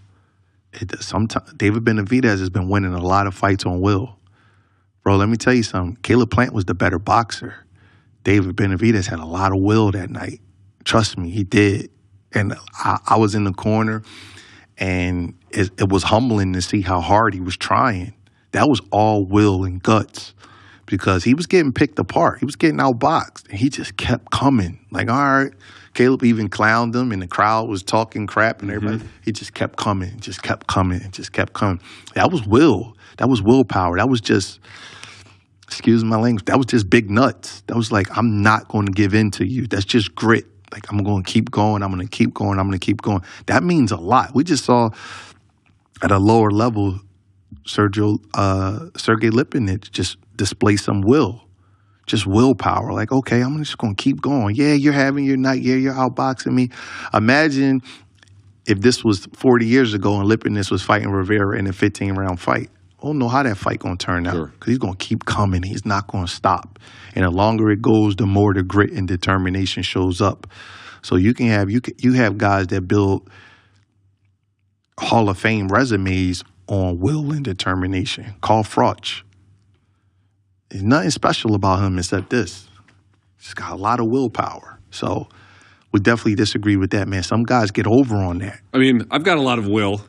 Sometimes David Benavidez has been winning a lot of fights on will. Bro, let me tell you something. Caleb Plant was the better boxer. David Benavidez had a lot of will that night. Trust me, he did. And I was in the corner, and it was humbling to see how hard he was trying. That was all will and guts because he was getting picked apart. He was getting outboxed, and he just kept coming. Like, all right. Caleb even clowned him, and the crowd was talking crap, and everybody. He just kept coming, just kept coming, just kept coming. That was will. That was willpower. That was just excuse my language, that was just big nuts. That was like, I'm not going to give in to you. That's just grit. Like, I'm going to keep going. I'm going to keep going. I'm going to keep going. That means a lot. We just saw at a lower level, Sergey Lipinich just display some will. Just willpower. Like, okay, I'm just going to keep going. Yeah, you're having your night. Yeah, you're outboxing me. Imagine if this was 40 years ago and Lipinich was fighting Rivera in a 15-round fight. I don't know how that fight going to turn out. Because he's going to keep coming. He's not going to stop. And the longer it goes, the more the grit and determination shows up. So you can have you have guys that build Hall of Fame resumes on will and determination. Carl Froch. There's nothing special about him except this. He's got a lot of willpower. So we definitely disagree with that, man. Some guys get over on that. I mean, I've got a lot of will.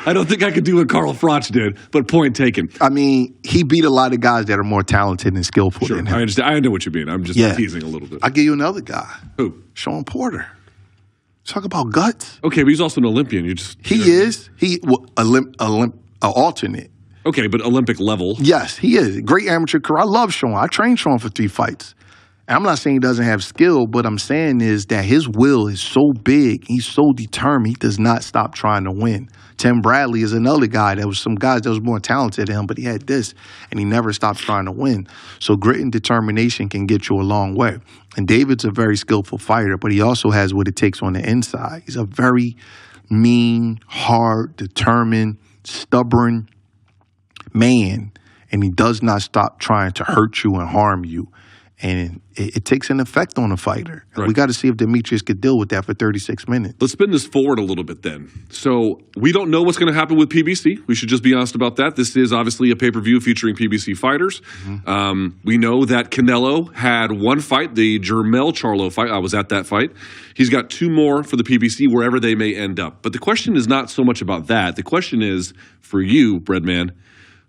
I don't think I could do what Carl Froch did, but point taken. I mean, he beat a lot of guys that are more talented and skillful than him. I understand. I know what you mean. I'm just teasing a little bit. I'll give you another guy. Who? Sean Porter. Talk about guts. Okay, but he's also an Olympian. He is. Alternate. Okay, but Olympic level. Yes, he is. Great amateur career. I love Sean. I trained Sean for 3 fights. And I'm not saying he doesn't have skill, but I'm saying is that his will is so big. He's so determined. He does not stop trying to win. Tim Bradley is another guy. There was some guys that was more talented than him, but he had this, and he never stopped trying to win. So grit and determination can get you a long way. And David's a very skillful fighter, but he also has what it takes on the inside. He's a very mean, hard, determined, stubborn man, and he does not stop trying to hurt you and harm you. And it takes an effect on a fighter. Right. We got to see if Demetrius could deal with that for 36 minutes. Let's spin this forward a little bit then. So we don't know what's going to happen with PBC. We should just be honest about that. This is obviously a pay-per-view featuring PBC fighters. Mm-hmm. We know that Canelo had one fight, the Jermell Charlo fight. I was at that fight. He's got 2 more for the PBC, wherever they may end up. But the question is not so much about that. The question is, for you, Breadman,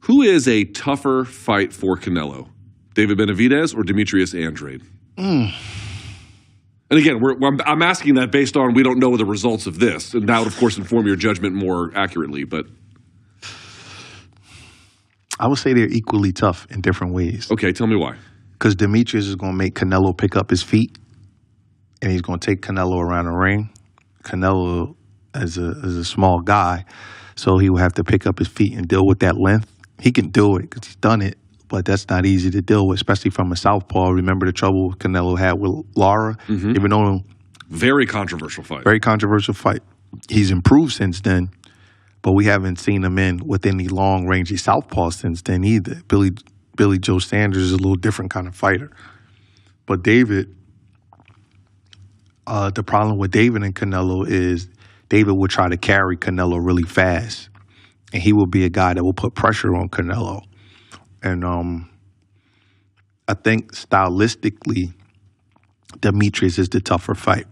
who is a tougher fight for Canelo? David Benavidez or Demetrius Andrade? And again, I'm asking that based on we don't know the results of this. And that would, of course, inform your judgment more accurately. But I would say they're equally tough in different ways. Okay, tell me why. Because Demetrius is going to make Canelo pick up his feet, and he's going to take Canelo around the ring. Canelo is a small guy, so he will have to pick up his feet and deal with that length. He can do it because he's done it. But that's not easy to deal with, especially from a southpaw. Remember the trouble Canelo had with Lara? Mm-hmm. Even though very controversial fight. Very controversial fight. He's improved since then, but we haven't seen him with any long-range southpaw since then either. Billy Joe Sanders is a little different kind of fighter. But David, the problem with David and Canelo is David will try to carry Canelo really fast, and he will be a guy that will put pressure on Canelo. And I think stylistically, Demetrius is the tougher fight.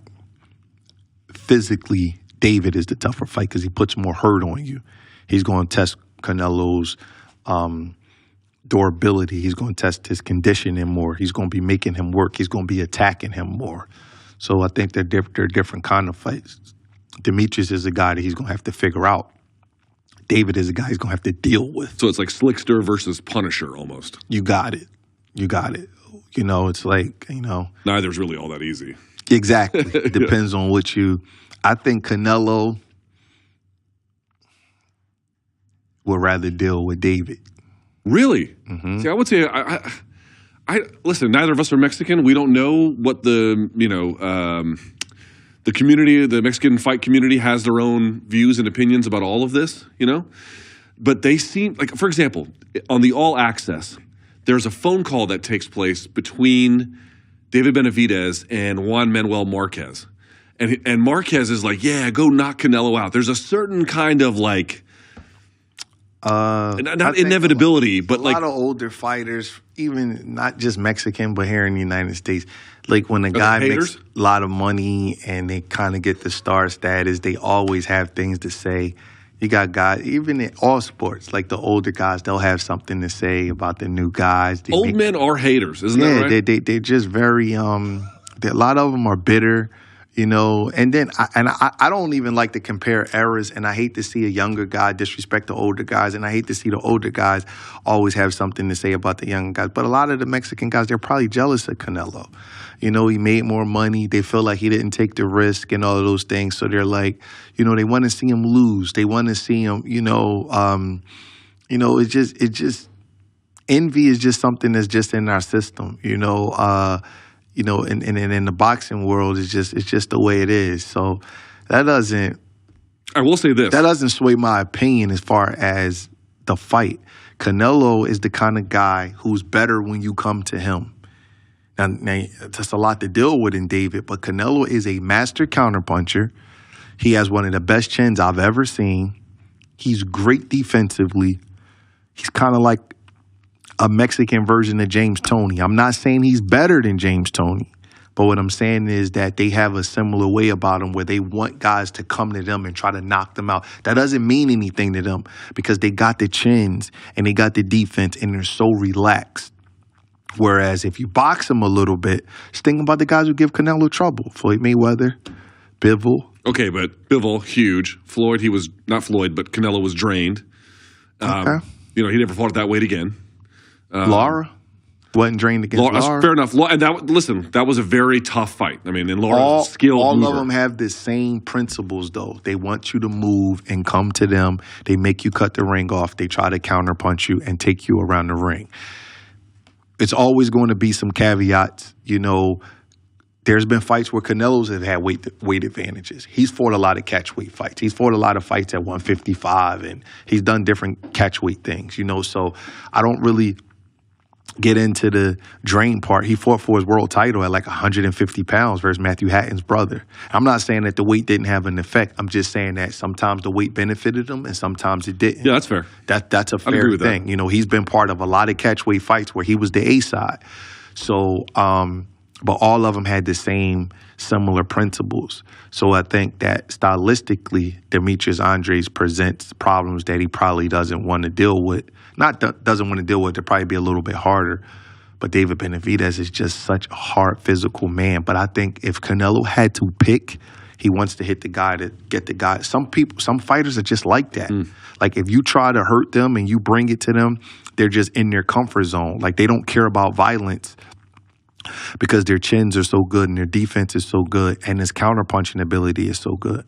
Physically, David is the tougher fight because he puts more hurt on you. He's going to test Canelo's durability. He's going to test his conditioning more. He's going to be making him work. He's going to be attacking him more. So I think they're different kind of fights. Demetrius is a guy that he's going to have to figure out. David is a guy he's going to have to deal with. So it's like Slickster versus Punisher almost. You got it. You got it. You know, it's like, you know. Neither's really all that easy. Exactly. It depends on what you. I think Canelo would rather deal with David. Really? Mm-hmm. See, I would say, I listen, neither of us are Mexican. We don't know what the community, the Mexican fight community has their own views and opinions about all of this, you know? But they seem, like, for example, on the All Access, there's a phone call that takes place between David Benavidez and Juan Manuel Marquez. And Marquez is like, yeah, go knock Canelo out. There's a certain kind of, like, not inevitability, but like a lot of older fighters, even not just Mexican, but here in the United States, like when a guy makes a lot of money and they kind of get the star status, they always have things to say. You got guys, even in all sports, like the older guys, they'll have something to say about the new guys. Old men are haters, isn't that right? They're just very, a lot of them are bitter. You know, and then I don't even like to compare eras, and I hate to see a younger guy disrespect the older guys, and I hate to see the older guys always have something to say about the younger guys. But a lot of the Mexican guys, they're probably jealous of Canelo. You know, he made more money. They feel like he didn't take the risk and all of those things. So they're like, you know, they want to see him lose. They want to see him, it's just envy is just something that's just in our system, in the boxing world, it's just the way it is. So that doesn't. I will say this. That doesn't sway my opinion as far as the fight. Canelo is the kind of guy who's better when you come to him. Now that's a lot to deal with in David, but Canelo is a master counterpuncher. He has one of the best chins I've ever seen. He's great defensively. He's kind of like a Mexican version of James Toney. I'm not saying he's better than James Toney, but what I'm saying is that they have a similar way about them where they want guys to come to them and try to knock them out. That doesn't mean anything to them because they got the chins and they got the defense and they're so relaxed. Whereas if you box them a little bit, just think about the guys who give Canelo trouble. Floyd Mayweather, Bivol. Okay, but Bivol, huge. Floyd, he was, not Floyd, but Canelo was drained. Okay. He never fought at that weight again. Lara wasn't drained against Lara. Fair enough. And that was a very tough fight. I mean, and Lara's a skilled all mover. of them have the same principles, though. They want you to move and come to them. They make you cut the ring off. They try to counterpunch you and take you around the ring. It's always going to be some caveats. There's been fights where Canelo's have had weight advantages. He's fought a lot of catch weight fights. He's fought a lot of fights at 155, and he's done different catch weight things, So I don't really get into the drain part. He fought for his world title at like 150 pounds versus Matthew Hatton's brother. I'm not saying that the weight didn't have an effect. I'm just saying that sometimes the weight benefited him and sometimes it didn't. Yeah, that's fair. That's a fair thing. He's been part of a lot of catch weight fights where he was the A side. So, but all of them had the same similar principles. So I think that stylistically, Demetrius Andrade presents problems that he probably doesn't want to deal with. Doesn't want to deal with, they'll probably be a little bit harder. But David Benavidez is just such a hard physical man. But I think if Canelo had to pick, he wants to hit the guy to get the guy. Some fighters are just like that. Like if you try to hurt them and you bring it to them, they're just in their comfort zone. Like they don't care about violence because their chins are so good and their defense is so good and his counterpunching ability is so good.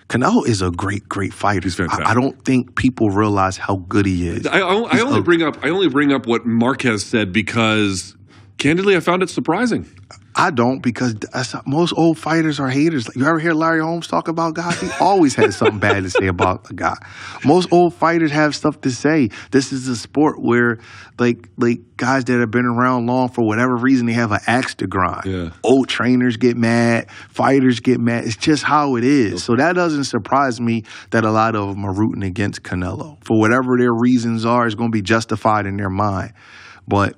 Canelo is a great, great fighter. He's fantastic. I don't think people realize how good he is. I only bring up what Marquez said because, candidly, I found it surprising. I don't because most old fighters are haters. You ever hear Larry Holmes talk about guys? He always has something bad to say about a guy. Most old fighters have stuff to say. This is a sport where, like guys that have been around long for whatever reason, they have an axe to grind. Yeah. Old trainers get mad. Fighters get mad. It's just how it is. Okay. So that doesn't surprise me that a lot of them are rooting against Canelo. For whatever their reasons are, it's going to be justified in their mind. But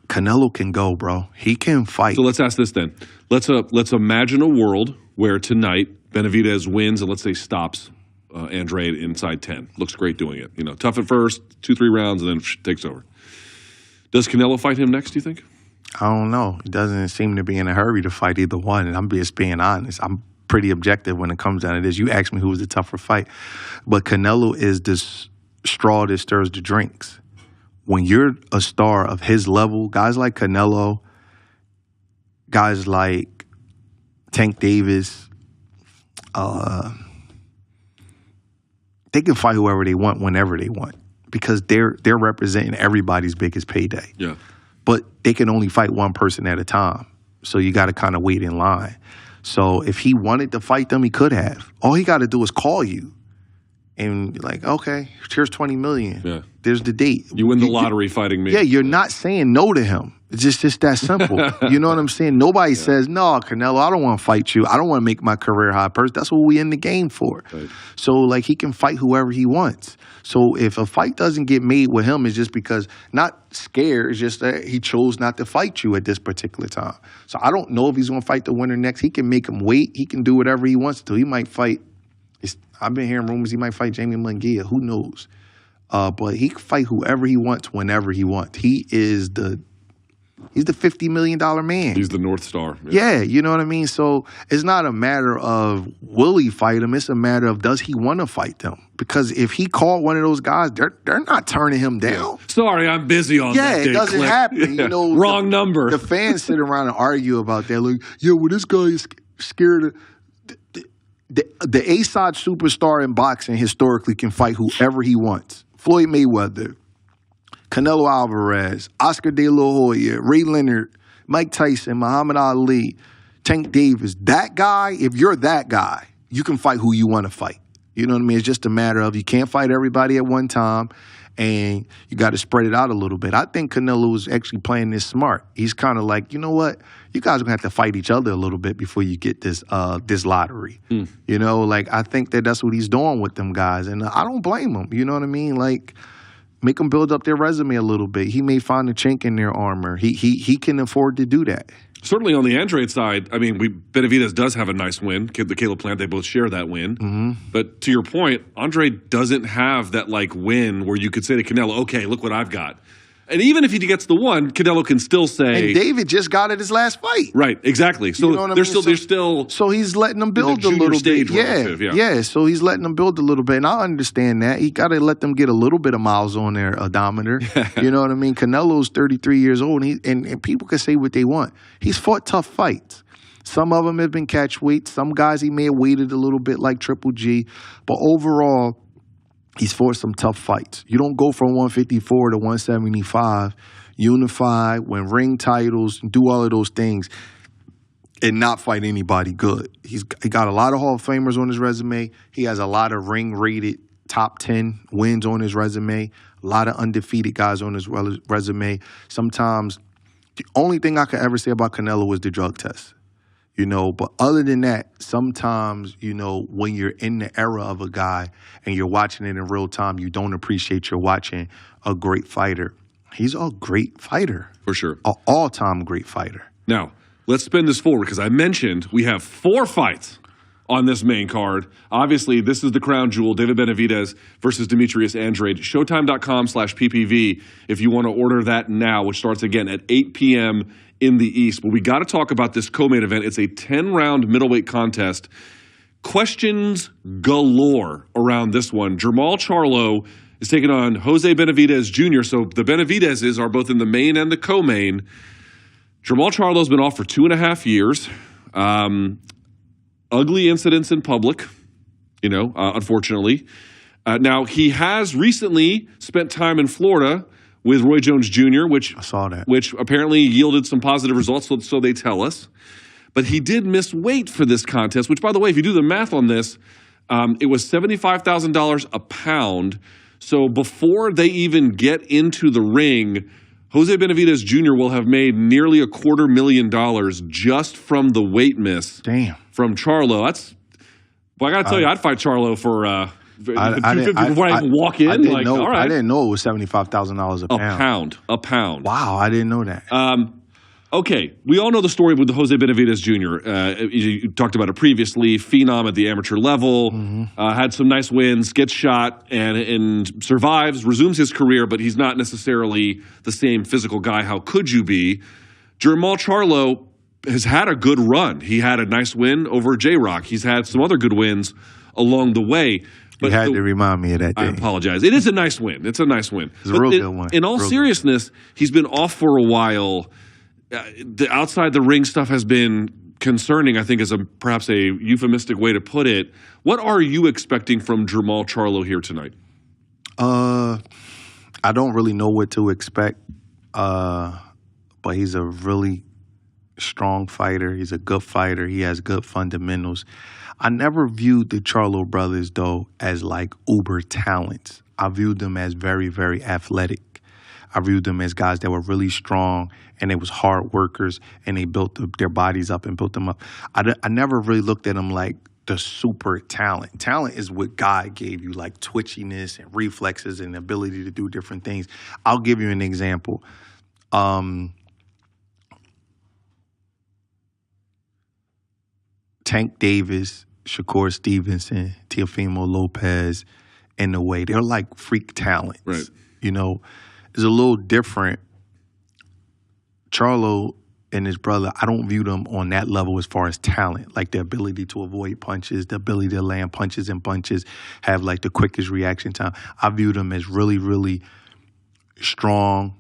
Canelo can go, bro. He can fight. So let's ask this then. Let's imagine a world where tonight Benavidez wins and let's say stops Andrade inside 10. Looks great doing it. Tough at first, 2-3 rounds, and then takes over. Does Canelo fight him next, do you think? I don't know. He doesn't seem to be in a hurry to fight either one, and I'm just being honest. I'm pretty objective when it comes down to this. You asked me who was the tougher fight. But Canelo is this straw that stirs the drinks. When you're a star of his level, guys like Canelo, guys like Tank Davis, they can fight whoever they want whenever they want because they're representing everybody's biggest payday. Yeah. But they can only fight one person at a time, so you got to kind of wait in line. So if he wanted to fight them, he could have. All he got to do is call you. And like, okay, here's $20 million. Yeah. There's the date. You win the lottery fighting me. Yeah, you're not saying no to him. It's just that simple. You know what I'm saying? Nobody says, no, Canelo, I don't want to fight you. I don't want to make my career high person. That's what we in the game for. Right. So, like, he can fight whoever he wants. So if a fight doesn't get made with him, it's just because, not scared, it's just that he chose not to fight you at this particular time. So I don't know if he's going to fight the winner next. He can make him wait. He can do whatever he wants to. He might fight. I've been hearing rumors he might fight Jamie Munguia. Who knows? But he can fight whoever he wants, whenever he wants. He is the He's the $50 million man. He's the North Star. Yeah, you know what I mean? So it's not a matter of will he fight him. It's a matter of does he want to fight them? Because if he called one of those guys, they're not turning him down. Yeah. Sorry, I'm busy on that day. Yeah, it doesn't happen. Yeah. You know, Wrong number. The fans sit around and argue about that. Like, yeah, well, this guy is scared of... The A-side superstar in boxing historically can fight whoever he wants. Floyd Mayweather, Canelo Alvarez, Oscar De La Hoya, Ray Leonard, Mike Tyson, Muhammad Ali, Tank Davis. That guy, if you're that guy, you can fight who you want to fight. You know what I mean? It's just a matter of you can't fight everybody at one time, and you got to spread it out a little bit. I think Canelo is actually playing this smart. He's kind of like, you know what? You guys are going to have to fight each other a little bit before you get this lottery. You know, like, I think that's what he's doing with them guys, and I don't blame him. You know what I mean? Like, make them build up their resume a little bit. He may find a chink in their armor. He can afford to do that. Certainly on the Andrade side, I mean, Benavidez does have a nice win. The Caleb Plant, they both share that win. But to your point, Andrade doesn't have that, like, win where you could say to Canelo, okay, look what I've got. And even if he gets the one, Canelo can still say... And David just got it his last fight. Right, exactly. So you know they're still... So he's letting them build a little bit. Yeah, so he's letting them build a little bit. And I understand that. He got to let them get a little bit of miles on their odometer. You know what I mean? Canelo's 33 years old, and people can say what they want. He's fought tough fights. Some of them have been catch weight. Some guys he may have waited a little bit like Triple G. But overall... he's fought some tough fights. You don't go from 154 to 175, unify, win ring titles, do all of those things, and not fight anybody good. He got a lot of Hall of Famers on his resume. He has a lot of ring-rated top 10 wins on his resume, a lot of undefeated guys on his resume. Sometimes the only thing I could ever say about Canelo was the drug test. You know, but other than that, sometimes, you know, when you're in the era of a guy and you're watching it in real time, you don't appreciate you're watching a great fighter. He's a great fighter. For sure. An all-time great fighter. Now, let's spin this forward because I mentioned we have 4 fights on this main card. Obviously, this is the crown jewel, David Benavidez versus Demetrius Andrade. Showtime.com/PPV if you want to order that now, which starts again at 8 p.m. in the East. But we got to talk about this co-main event. It's a 10-round middleweight contest. Questions galore around this one. Jermall Charlo is taking on Jose Benavidez Jr. So the Benavidezes are both in the main and the co-main. Jermall Charlo's been off for 2.5 years. Ugly incidents in public, you know, unfortunately. Now, he has recently spent time in Florida with Roy Jones Jr., which I saw that. Which apparently yielded some positive results, so they tell us. But he did miss weight for this contest, which, by the way, if you do the math on this, it was $75,000 a pound. So before they even get into the ring, Jose Benavidez Jr. will have made nearly $250,000 just from the weight miss. Damn. From Charlo. Well, I got to tell you, I'd fight Charlo for... $250 before I even walk in. I didn't know it was $75,000 a pound. A pound. Wow, I didn't know that. Okay, we all know the story with Jose Benavidez Jr. You talked about it previously. Phenom at the amateur level, had some nice wins, gets shot and survives, resumes his career, but he's not necessarily the same physical guy. How could you be? Jermall Charlo has had a good run. He had a nice win over J-Rock. He's had some other good wins along the way. But you had to remind me of that day. I apologize. It is a nice win. It's a nice win. It's a real good one. In all seriousness, he's been off for a while. The outside the ring stuff has been concerning, I think, is perhaps a euphemistic way to put it. What are you expecting from Jermall Charlo here tonight? I don't really know what to expect, but he's a really strong fighter. He's a good fighter. He has good fundamentals. I never viewed the Charlo brothers, though, as like uber talents. I viewed them as very, very athletic. I viewed them as guys that were really strong, and they was hard workers, and they built their bodies up and built them up. I never really looked at them like the super talent. Talent is what God gave you, like twitchiness and reflexes and ability to do different things. I'll give you an example. Tank Davis, Shakur Stevenson, Teofimo Lopez, in a way, they're like freak talents. Right. You know, it's a little different Charlo and his brother, I don't view them on that level as far as talent, like the ability to avoid punches, the ability to land punches and bunches, have like the quickest reaction time. I view them as really, really strong.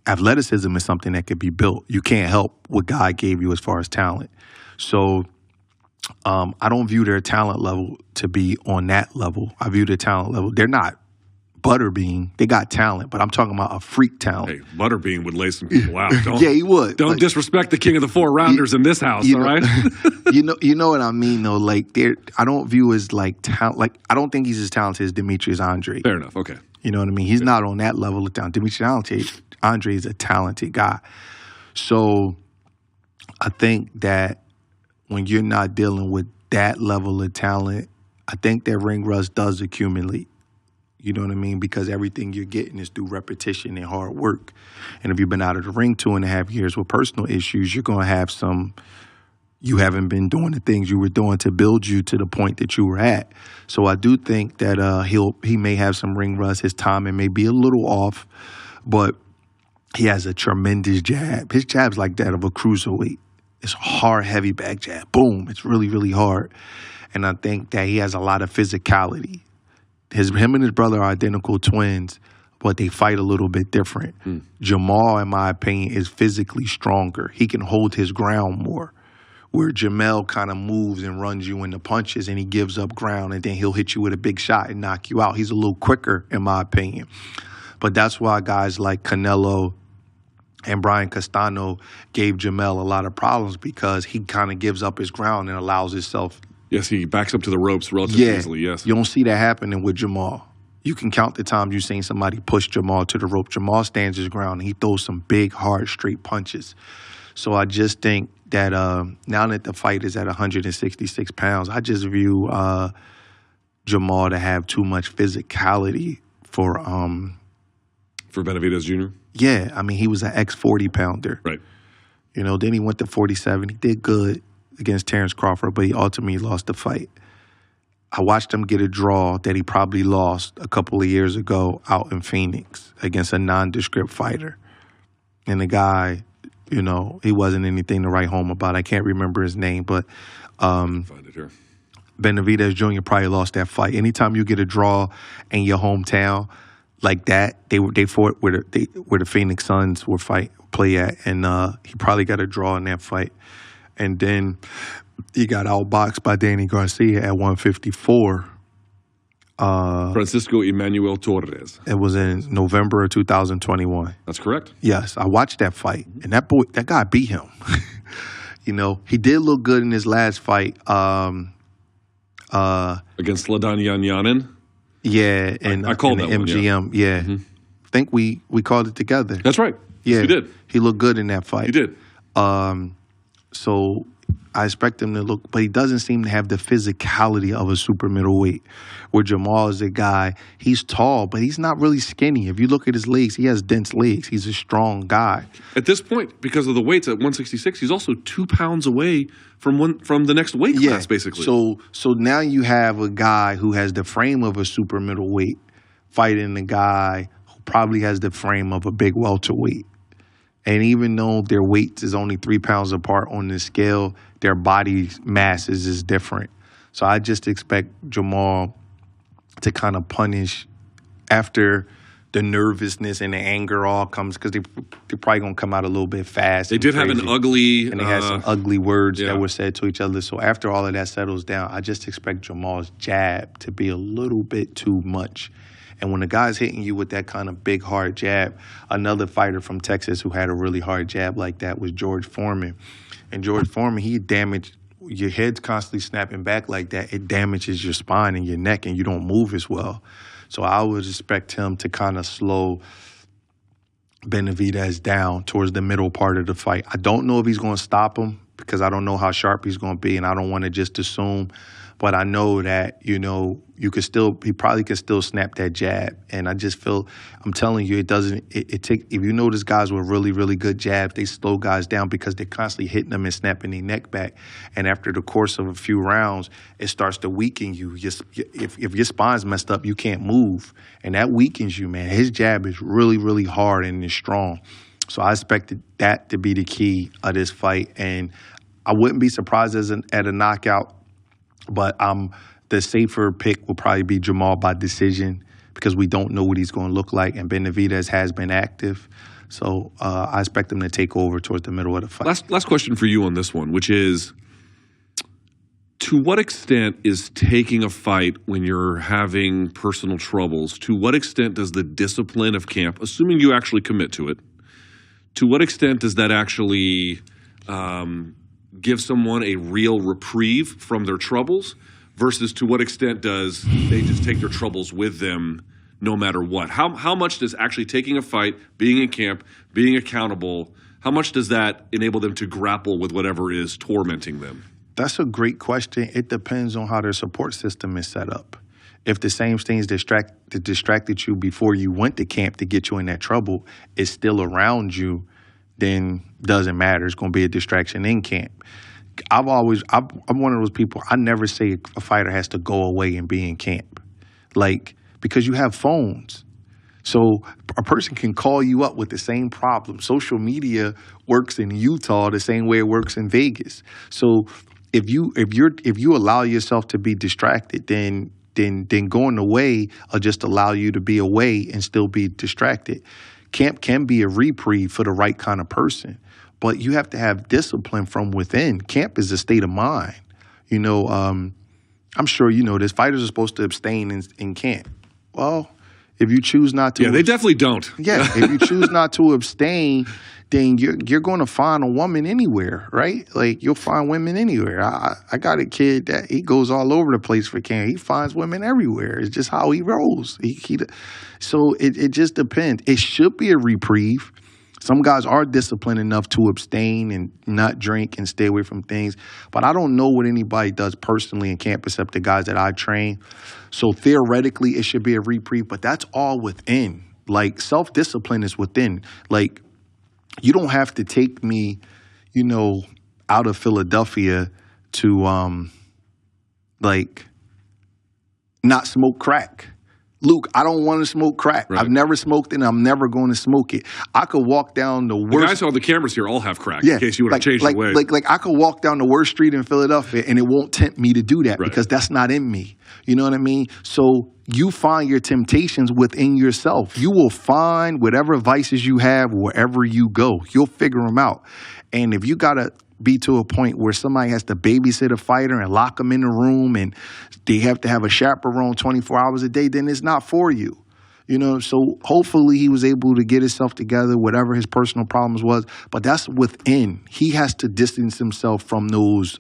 Athleticism is something that could be built. You can't help what God gave you as far as talent. So I don't view their talent level to be on that level. I view their talent level. They're not Butterbean. They got talent, but I'm talking about a freak talent. Hey, Butterbean would lay some people out. Don't, yeah, he would. Don't disrespect the king of the four rounders in this house, all right? you know what I mean, though. Like, I don't view as like talent. Like, I don't think he's as talented as Demetrius Andrade. Fair enough. Okay. You know what I mean? He's not on that level of talent. Demetrius Andrade is a talented guy. So I think that when you're not dealing with that level of talent, I think that ring rust does accumulate. You know what I mean? Because everything you're getting is through repetition and hard work. And if you've been out of the ring 2.5 years with personal issues, you're going to have you haven't been doing the things you were doing to build you to the point that you were at. So I do think that he may have some ring rust. His timing may be a little off, but he has a tremendous jab. His jab's like that of a cruiserweight. It's a hard, heavy back jab. Boom. It's really, really hard. And I think that he has a lot of physicality. Him and his brother are identical twins, but they fight a little bit different. Jamal, in my opinion, is physically stronger. He can hold his ground more, where Jamel kind of moves and runs you into punches and he gives up ground and then he'll hit you with a big shot and knock you out. He's a little quicker, in my opinion. But that's why guys like Canelo and Brian Castano gave Jamel a lot of problems, because he kind of gives up his ground and allows himself. Yes, he backs up to the ropes relatively easily, yes. You don't see that happening with Jamal. You can count the times you've seen somebody push Jamal to the rope. Jamal stands his ground, and he throws some big, hard, straight punches. So I just think that now that the fight is at 166 pounds, I just view Jamal to have too much physicality for Benavidez Jr.? Yeah, I mean, he was an ex-40 pounder. Right. You know, then he went to 47. He did good against Terrence Crawford, but he ultimately lost the fight. I watched him get a draw that he probably lost a couple of years ago out in Phoenix against a nondescript fighter. And the guy, you know, he wasn't anything to write home about. I can't remember his name, but Find it here. Benavidez Jr. probably lost that fight. Anytime you get a draw in your hometown like that, they fought where the Phoenix Suns play at, and he probably got a draw in that fight. And then he got outboxed by Danny Garcia at 154. Francisco Emmanuel Torres. It was in November of 2021. That's correct. Yes, I watched that fight, and that guy beat him. You know, he did look good in his last fight. Against Sladan Yanyanin? Yeah, and I called in that the MGM. one, yeah. I think we called it together. That's right. Yeah, you did. He looked good in that fight. He did. So I expect him to look, but he doesn't seem to have the physicality of a super middleweight, where Jamal is a guy, he's tall, but he's not really skinny. If you look at his legs, he has dense legs. He's a strong guy. At this point, because of the weights at 166, he's also 2 pounds away from the next weight class, basically. So now you have a guy who has the frame of a super middleweight fighting a guy who probably has the frame of a big welterweight. And even though their weights is only 3 pounds apart on the scale, their body masses is different. So I just expect Jamal to kind of punish after the nervousness and the anger all comes, because they're probably going to come out a little bit fast. They did have an ugly... And they had some ugly words that were said to each other. So after all of that settles down, I just expect Jamal's jab to be a little bit too much. And when the guy's hitting you with that kind of big, hard jab, another fighter from Texas who had a really hard jab like that was George Foreman. And George Foreman, he damaged, your head's constantly snapping back like that. It damages your spine and your neck, and you don't move as well. So I would expect him to kind of slow Benavidez down towards the middle part of the fight. I don't know if he's going to stop him, because I don't know how sharp he's going to be, and I don't want to just assume. But I know that, you know, he probably could still snap that jab. And I just feel, I'm telling you, if you notice guys with really, really good jabs, they slow guys down because they're constantly hitting them and snapping their neck back. And after the course of a few rounds, it starts to weaken you. If your spine's messed up, you can't move. And that weakens you, man. His jab is really, really hard and it's strong. So I expected that to be the key of this fight, and I wouldn't be surprised at a knockout, but the safer pick will probably be Jamal by decision because we don't know what he's going to look like, and Benavidez has been active. So I expect him to take over towards the middle of the fight. Last question for you on this one, which is, to what extent is taking a fight when you're having personal troubles, to what extent does the discipline of camp, assuming you actually commit to it, to what extent does that actually give someone a real reprieve from their troubles versus to what extent does they just take their troubles with them no matter what? How much does actually taking a fight, being in camp, being accountable, how much does that enable them to grapple with whatever is tormenting them? That's a great question. It depends on how their support system is set up. If the same things that distracted you before you went to camp to get you in that trouble is still around you, then doesn't matter. It's going to be a distraction in camp. I'm one of those people, I never say a fighter has to go away and be in camp. Because you have phones. So a person can call you up with the same problem. Social media works in Utah the same way it works in Vegas. So if you allow yourself to be distracted, then going away will just allow you to be away and still be distracted. Camp can be a reprieve for the right kind of person, but you have to have discipline from within. Camp is a state of mind. I'm sure you know this. Fighters are supposed to abstain in camp. Well, if you choose not to, yeah, they definitely don't. Yeah, if you choose not to abstain, then you're going to find a woman anywhere, right? You'll find women anywhere. I got a kid that he goes all over the place for camp. He finds women everywhere. It's just how he rolls. So it just depends. It should be a reprieve. Some guys are disciplined enough to abstain and not drink and stay away from things. But I don't know what anybody does personally in camp except the guys that I train. So theoretically, it should be a reprieve, but that's all within. Self-discipline is within. You don't have to take me, out of Philadelphia to, not smoke crack. Luke, I don't want to smoke crack. Right. I've never smoked it, and I'm never going to smoke it. I could walk down the worst... The guys on the cameras here all have crack, in case you want to change the way. I could walk down the worst street in Philadelphia, and it won't tempt me to do that because that's not in me. You know what I mean? So you find your temptations within yourself. You will find whatever vices you have wherever you go. You'll figure them out. And if you got to be to a point where somebody has to babysit a fighter and lock them in a room and they have to have a chaperone 24 hours a day, then it's not for you. So hopefully he was able to get himself together, whatever his personal problems was, but that's within. He has to distance himself from those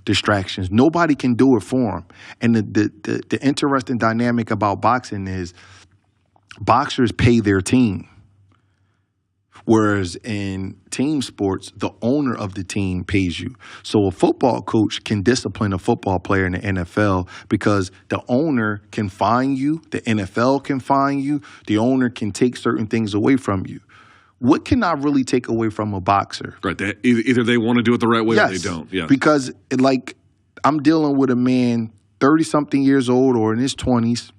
distractions. Nobody can do it for him. And the interesting dynamic about boxing is boxers pay their team. Whereas in team sports, the owner of the team pays you. So a football coach can discipline a football player in the NFL because the owner can fine you, the NFL can fine you, the owner can take certain things away from you. What can I really take away from a boxer? Right. Either they want to do it the right way or they don't. Yeah. Because I'm dealing with a man 30-something years old or in his 20s,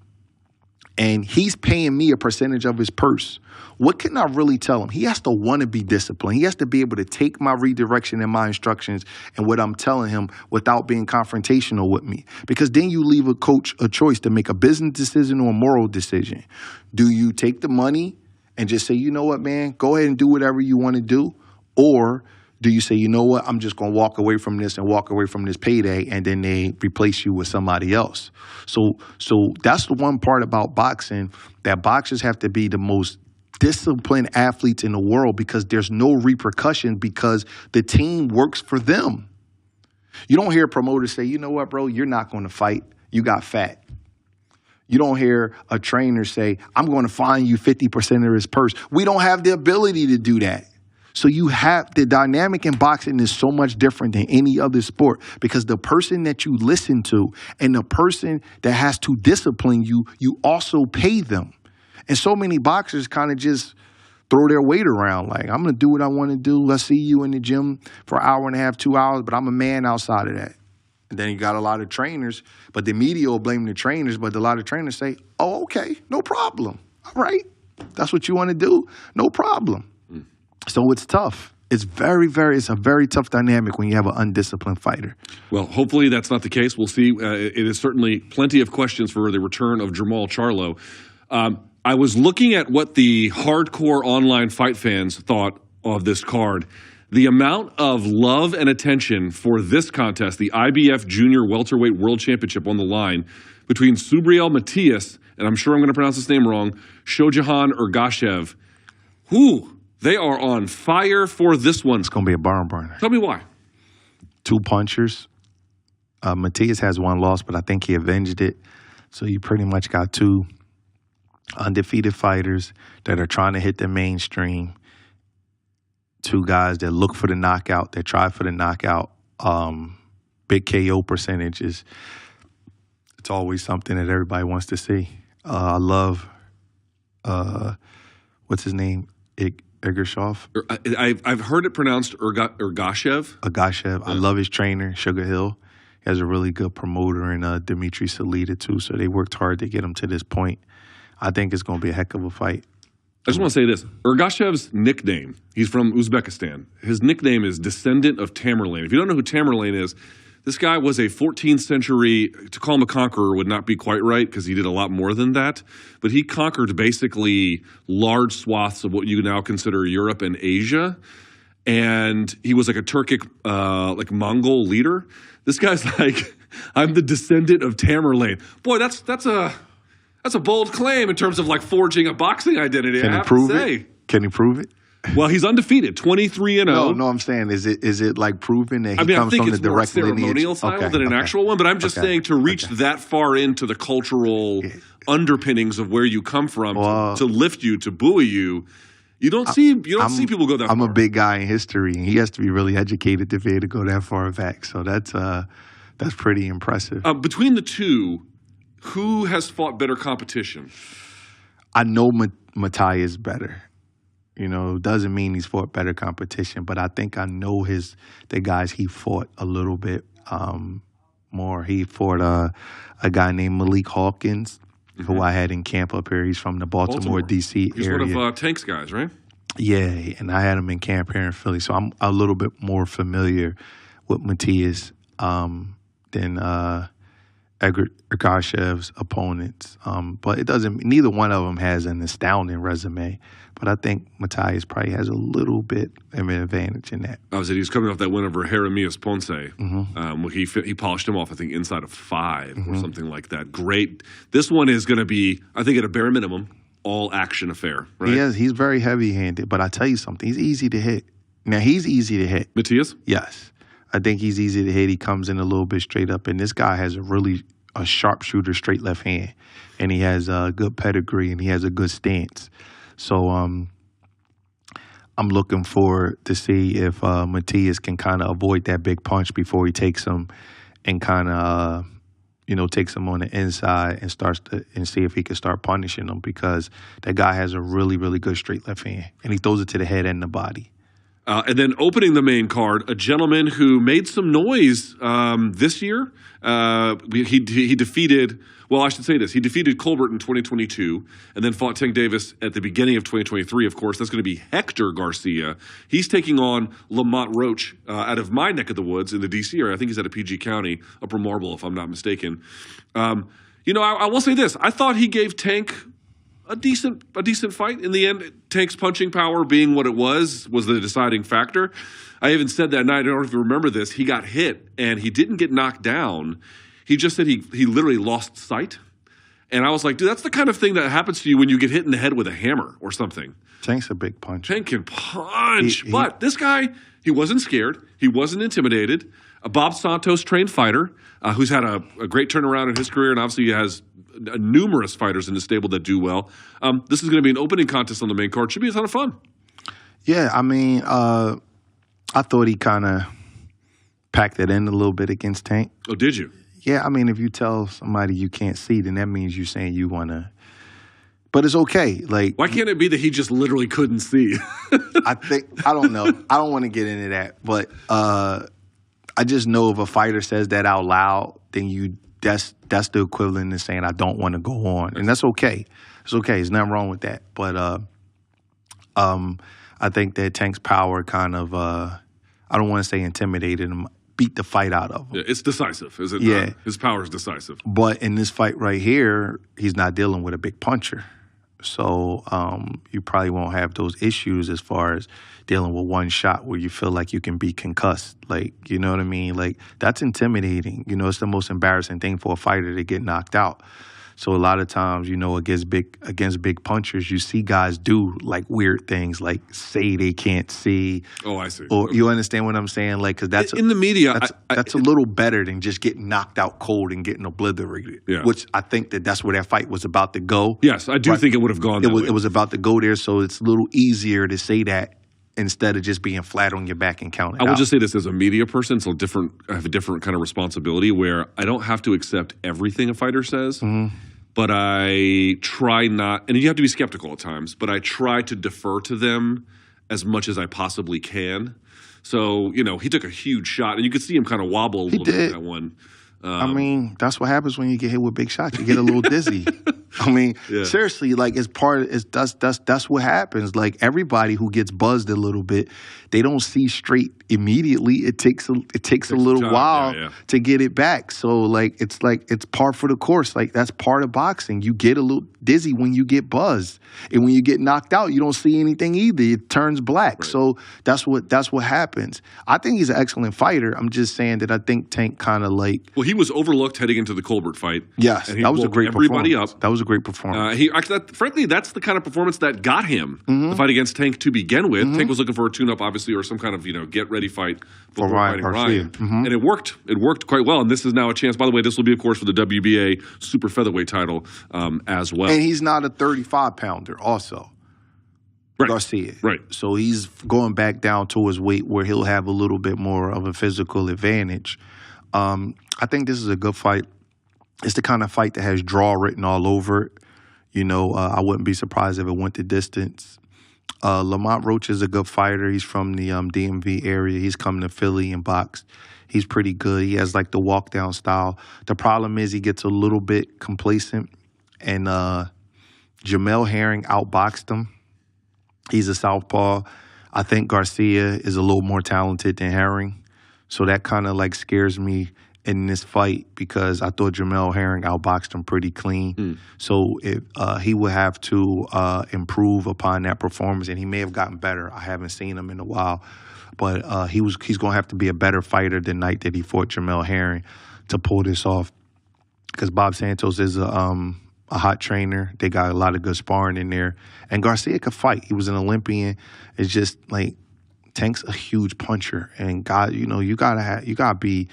and he's paying me a percentage of his purse. What can I really tell him? He has to want to be disciplined. He has to be able to take my redirection and my instructions and what I'm telling him without being confrontational with me. Because then you leave a coach a choice to make a business decision or a moral decision. Do you take the money and just say, you know what, man, go ahead and do whatever you want to do? Or do you say, you know what, I'm just going to walk away from this and walk away from this payday, and then they replace you with somebody else? So that's the one part about boxing, that boxers have to be the most disciplined athletes in the world because there's no repercussion because the team works for them. You don't hear promoters say, you know what, bro, you're not going to fight. You got fat. You don't hear a trainer say, I'm going to fine you 50% of his purse. We don't have the ability to do that. So you have the dynamic in boxing is so much different than any other sport because the person that you listen to and the person that has to discipline you, you also pay them. And so many boxers kind of just throw their weight around. I'm going to do what I want to do. Let's see you in the gym for an hour and a half, 2 hours, but I'm a man outside of that. And then you got a lot of trainers, but the media will blame the trainers, but a lot of trainers say, oh, okay, no problem. All right. That's what you want to do? No problem. So it's tough. It's a very tough dynamic when you have an undisciplined fighter. Well, hopefully that's not the case. We'll see. It is certainly plenty of questions for the return of Jermall Charlo. I was looking at what the hardcore online fight fans thought of this card. The amount of love and attention for this contest, the IBF Junior Welterweight World Championship on the line, between Subriel Matias, and I'm sure I'm going to pronounce his name wrong, Shojahan Ergashev. They are on fire for this one. It's going to be a barn burner. Tell me why. 2 punchers. Matias has 1 loss, but I think he avenged it. So you pretty much got 2 undefeated fighters that are trying to hit the mainstream. 2 guys that look for the knockout, that try for the knockout. Big KO percentages. It's always something that everybody wants to see. I love, what's his name? Ergashev. I've heard it pronounced Ergashev. Ergashev. I love his trainer, Sugar Hill. He has a really good promoter in Dmitry Salita, too. So they worked hard to get him to this point. I think it's going to be a heck of a fight. I just want to say this. Ergashev's nickname, he's from Uzbekistan. His nickname is Descendant of Tamerlane. If you don't know who Tamerlane is, this guy was a 14th century, to call him a conqueror would not be quite right because he did a lot more than that. But he conquered basically large swaths of what you now consider Europe and Asia. And he was like a Turkic, like Mongol leader. This guy's like, I'm the descendant of Tamerlane. Boy, that's a bold claim in terms of like forging a boxing identity. Can he prove it? Can he prove it? Well, he's undefeated, 23-0. No, I'm saying, is it like proven that he comes from the direct lineage? I think it's more ceremonial style than an actual one, but I'm just saying to reach that far into the cultural underpinnings of where you come from, to lift you, to buoy you, you don't see people go that far. I'm a big guy in history, and he has to be really educated to be able to go that far back. So that's pretty impressive. Between the two, who has fought better competition? I know Matias better. You know, doesn't mean he's fought better competition, but I think I know the guys he fought a little bit more. He fought a guy named Malik Hawkins, who I had in camp up here. He's from the Baltimore, D.C. area. He's one of Tank's guys, right? Yeah, and I had him in camp here in Philly, so I'm a little bit more familiar with Matias than Ergashev's opponents. But neither one of them has an astounding resume. But I think Matias probably has a little bit of an advantage in that. I was he's coming off that win over Jeremias Ponce. He polished him off, I think, inside of 5 or something like that. Great. This one is going to be, I think, at a bare minimum, all action affair, right? He's very heavy-handed, but I tell you something, he's easy to hit. Now, he's easy to hit. Matias? Yes. I think he's easy to hit. He comes in a little bit straight up, and this guy has a sharpshooter straight left hand, and he has a good pedigree, and he has a good stance. So I'm looking forward to see if Matias can kind of avoid that big punch before he takes him and kind of, takes him on the inside and see if he can start punishing him, because that guy has a really, really good straight left hand, and he throws it to the head and the body. And then opening the main card, a gentleman who made some noise this year. He defeated, he defeated Colbert in 2022 and then fought Tank Davis at the beginning of 2023, of course. That's going to be Hector Garcia. He's taking on Lamont Roach out of my neck of the woods in the D.C. area. I think he's out of PG County, Upper Marble, if I'm not mistaken. I will say this. I thought he gave Tank a decent fight. In the end, Tank's punching power being what it was the deciding factor. I even said that night, I don't know if you remember this, he got hit and he didn't get knocked down. He just said he literally lost sight. And I was like, dude, that's the kind of thing that happens to you when you get hit in the head with a hammer or something. Tank's a big puncher. Tank can punch. But this guy, he wasn't scared. He wasn't intimidated. A Bob Santos trained fighter who's had a great turnaround in his career, and obviously he has numerous fighters in the stable that do well. This is going to be an opening contest on the main card. Should be a ton of fun. Yeah, I mean, I thought he kind of packed it in a little bit against Tank. Oh, did you? Yeah, I mean, if you tell somebody you can't see, then that means you're saying you want to. But it's okay. Like, why can't it be that he just literally couldn't see? I don't know. I don't want to get into that. But I just know if a fighter says that out loud, then that's the equivalent to saying I don't want to go on, and that's okay. It's okay. There's nothing wrong with that. But I I think that Tank's power kind of, I don't want to say intimidated him, beat the fight out of him. Yeah, it's decisive, is it Yeah. not? His power is decisive. But in this fight right here, he's not dealing with a big puncher. So you probably won't have those issues as far as dealing with one shot where you feel like you can be concussed. Like, you know what I mean? Like, that's intimidating. You know, it's the most embarrassing thing for a fighter to get knocked out. So a lot of times, you know, against big punchers, you see guys do like weird things, like say they can't see. Oh, I see. Or you understand what I'm saying? Like, because that's in the media, that's a little better than just getting knocked out cold and getting obliterated. Yeah. Which I think that's where that fight was about to go. Yes, I do think it would have gone that way. It was about to go there, so it's a little easier to say that instead of just being flat on your back and counting I will out. just say this as a media person, so I have a different kind of responsibility where I don't have to accept everything a fighter says, but I try not, and you have to be skeptical at times, but I try to defer to them as much as I possibly can. So, you know, he took a huge shot, and you could see him kind of wobble a little bit in that one. I mean, that's what happens when you get hit with big shots. You get a little dizzy. I mean, seriously, like that's what happens. Like everybody who gets buzzed a little bit, they don't see straight immediately. It takes a little while to get it back. So it's par for the course. Like that's part of boxing. You get a little dizzy when you get buzzed, and when you get knocked out, you don't see anything either. It turns black. Right. So that's what happens. I think he's an excellent fighter. I'm just saying that I think Tank kind of like. Well, he was overlooked heading into the Colbert fight. Yes, and he that was a great everybody performance. Up. That was a great performance. Frankly, that's the kind of performance that got him the fight against Tank to begin with. Tank was looking for a tune-up, obviously, or some kind of get ready fight before fighting Ryan. And it worked. It worked quite well. And this is now a chance. By the way, this will be, of course, for the WBA super featherweight title as well. And he's not a 35-pounder, also. Right. Garcia. Right. So he's going back down to his weight where he'll have a little bit more of a physical advantage. I think this is a good fight. It's the kind of fight that has draw written all over it. You know, I wouldn't be surprised if it went the distance. Lamont Roach is a good fighter. He's from the DMV area. He's come to Philly and boxed. He's pretty good. He has like the walk down style. The problem is he gets a little bit complacent, and Jamel Herring outboxed him. He's a southpaw. I think Garcia is a little more talented than Herring, so that kind of like scares me in this fight because I thought Jamel Herring outboxed him pretty clean. So he would have to improve upon that performance, and he may have gotten better. I haven't seen him in a while. But he's going to have to be a better fighter the night that he fought Jamel Herring to pull this off. Because Bob Santos is a hot trainer. They got a lot of good sparring in there. And Garcia could fight. He was an Olympian. It's just like Tank's a huge puncher. And God, you know, you gotta be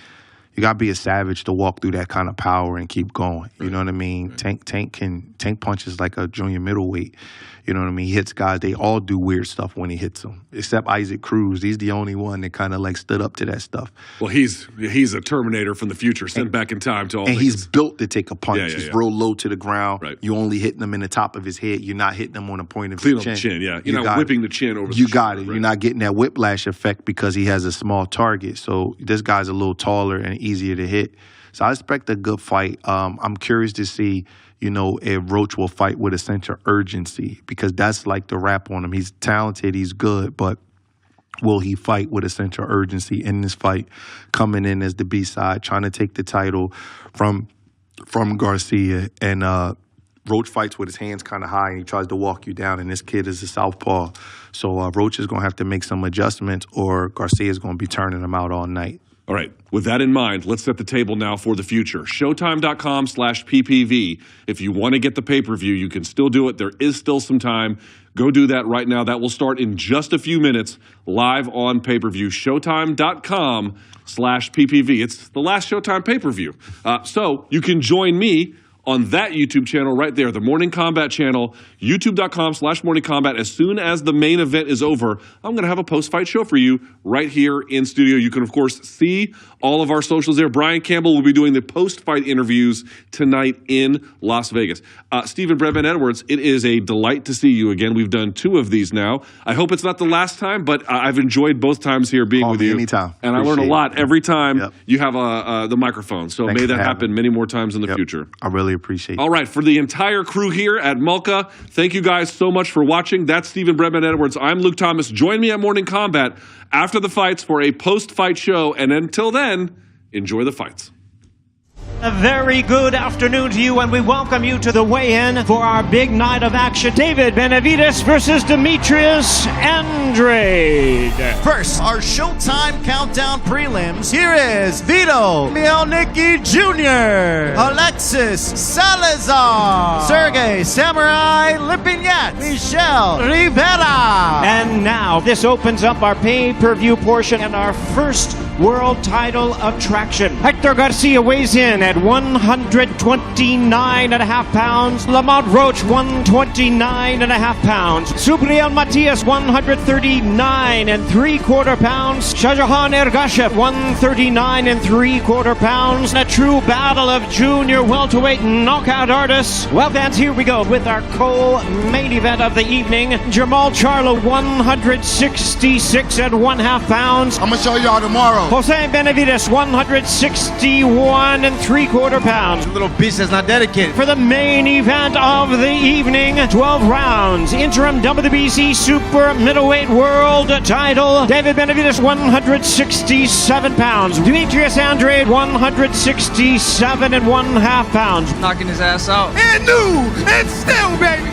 a savage to walk through that kind of power and keep going. You know what I mean? Tank punches like a junior middleweight. You know what I mean? He hits guys. They all do weird stuff when he hits them, except Isaac Cruz. He's the only one that kind of like stood up to that stuff. Well, he's a Terminator from the future, sent back in time to all. And he's built to take a punch. He's real low to the ground. Right. You only hitting them in the top of his head. You're not hitting them on the point of clean his on chin. the chin. Yeah, you're not whipping the chin over. You got it. Right. You're not getting that whiplash effect because he has a small target. So this guy's a little taller and easier to hit. So I expect a good fight. I'm curious to see, you know, if Roach will fight with a sense of urgency because that's like the rap on him. He's talented, he's good, but will he fight with a sense of urgency in this fight, coming in as the B-side, trying to take the title from Garcia? And Roach fights with his hands kind of high, and he tries to walk you down, and this kid is a southpaw. So Roach is going to have to make some adjustments, or Garcia is going to be turning him out all night. All right. With that in mind, let's set the table now for the future. Showtime.com/PPV. If you want to get the pay-per-view, you can still do it. There is still some time. Go do that right now. That will start in just a few minutes, live on pay-per-view. Showtime.com/PPV. It's the last Showtime pay-per-view. So you can join me on that YouTube channel right there, the Morning Combat channel, youtube.com/Morning Combat. As soon as the main event is over, I'm going to have a post-fight show for you right here in studio. You can, of course, see all of our socials there. Brian Campbell will be doing the post-fight interviews tonight in Las Vegas. Stephen Brebman Edwards, it is a delight to see you again. We've done 2 of these now. I hope it's not the last time, but I've enjoyed both times here being with you. Anytime. And Appreciate I learn a lot every time Yep. you have the microphone. So Thanks may that for happen having me. many more times in the Yep. future. I really really appreciate it. All right, for the entire crew here at Mulca, thank you guys so much for watching. That's Stephen Bregman Edwards. I'm Luke Thomas. Join me at Morning Combat after the fights for a post-fight show. And until then, enjoy the fights. A very good afternoon to you, and we welcome you to the weigh-in for our big night of action. David Benavidez versus Demetrius Andrade. First, our Showtime Countdown Prelims. Here is Vito Mielnicki Jr., Alexis Salazar, Sergey Samurai Lipinets, Michelle Rivera. And now, this opens up our pay-per-view portion and our first world title attraction. Hector Garcia weighs in at 129.5 pounds. Lamont Roach, 129.5 pounds. Subriel Matias, 139.75 pounds. Shahjahan Ergashev, 139.75 pounds. A true battle of junior welterweight knockout artists. Well, fans, here we go with our co-main event of the evening. Jamal Charlo, 166.5 pounds. I'm gonna show y'all tomorrow. Jose Benavidez, 161.75 pounds. Little beast that's not dedicated. For the main event of the evening, 12 rounds, interim WBC Super Middleweight World title. David Benavidez, 167 pounds. Demetrius Andrade, 167.5 pounds. Knocking his ass out. And new, and still, baby.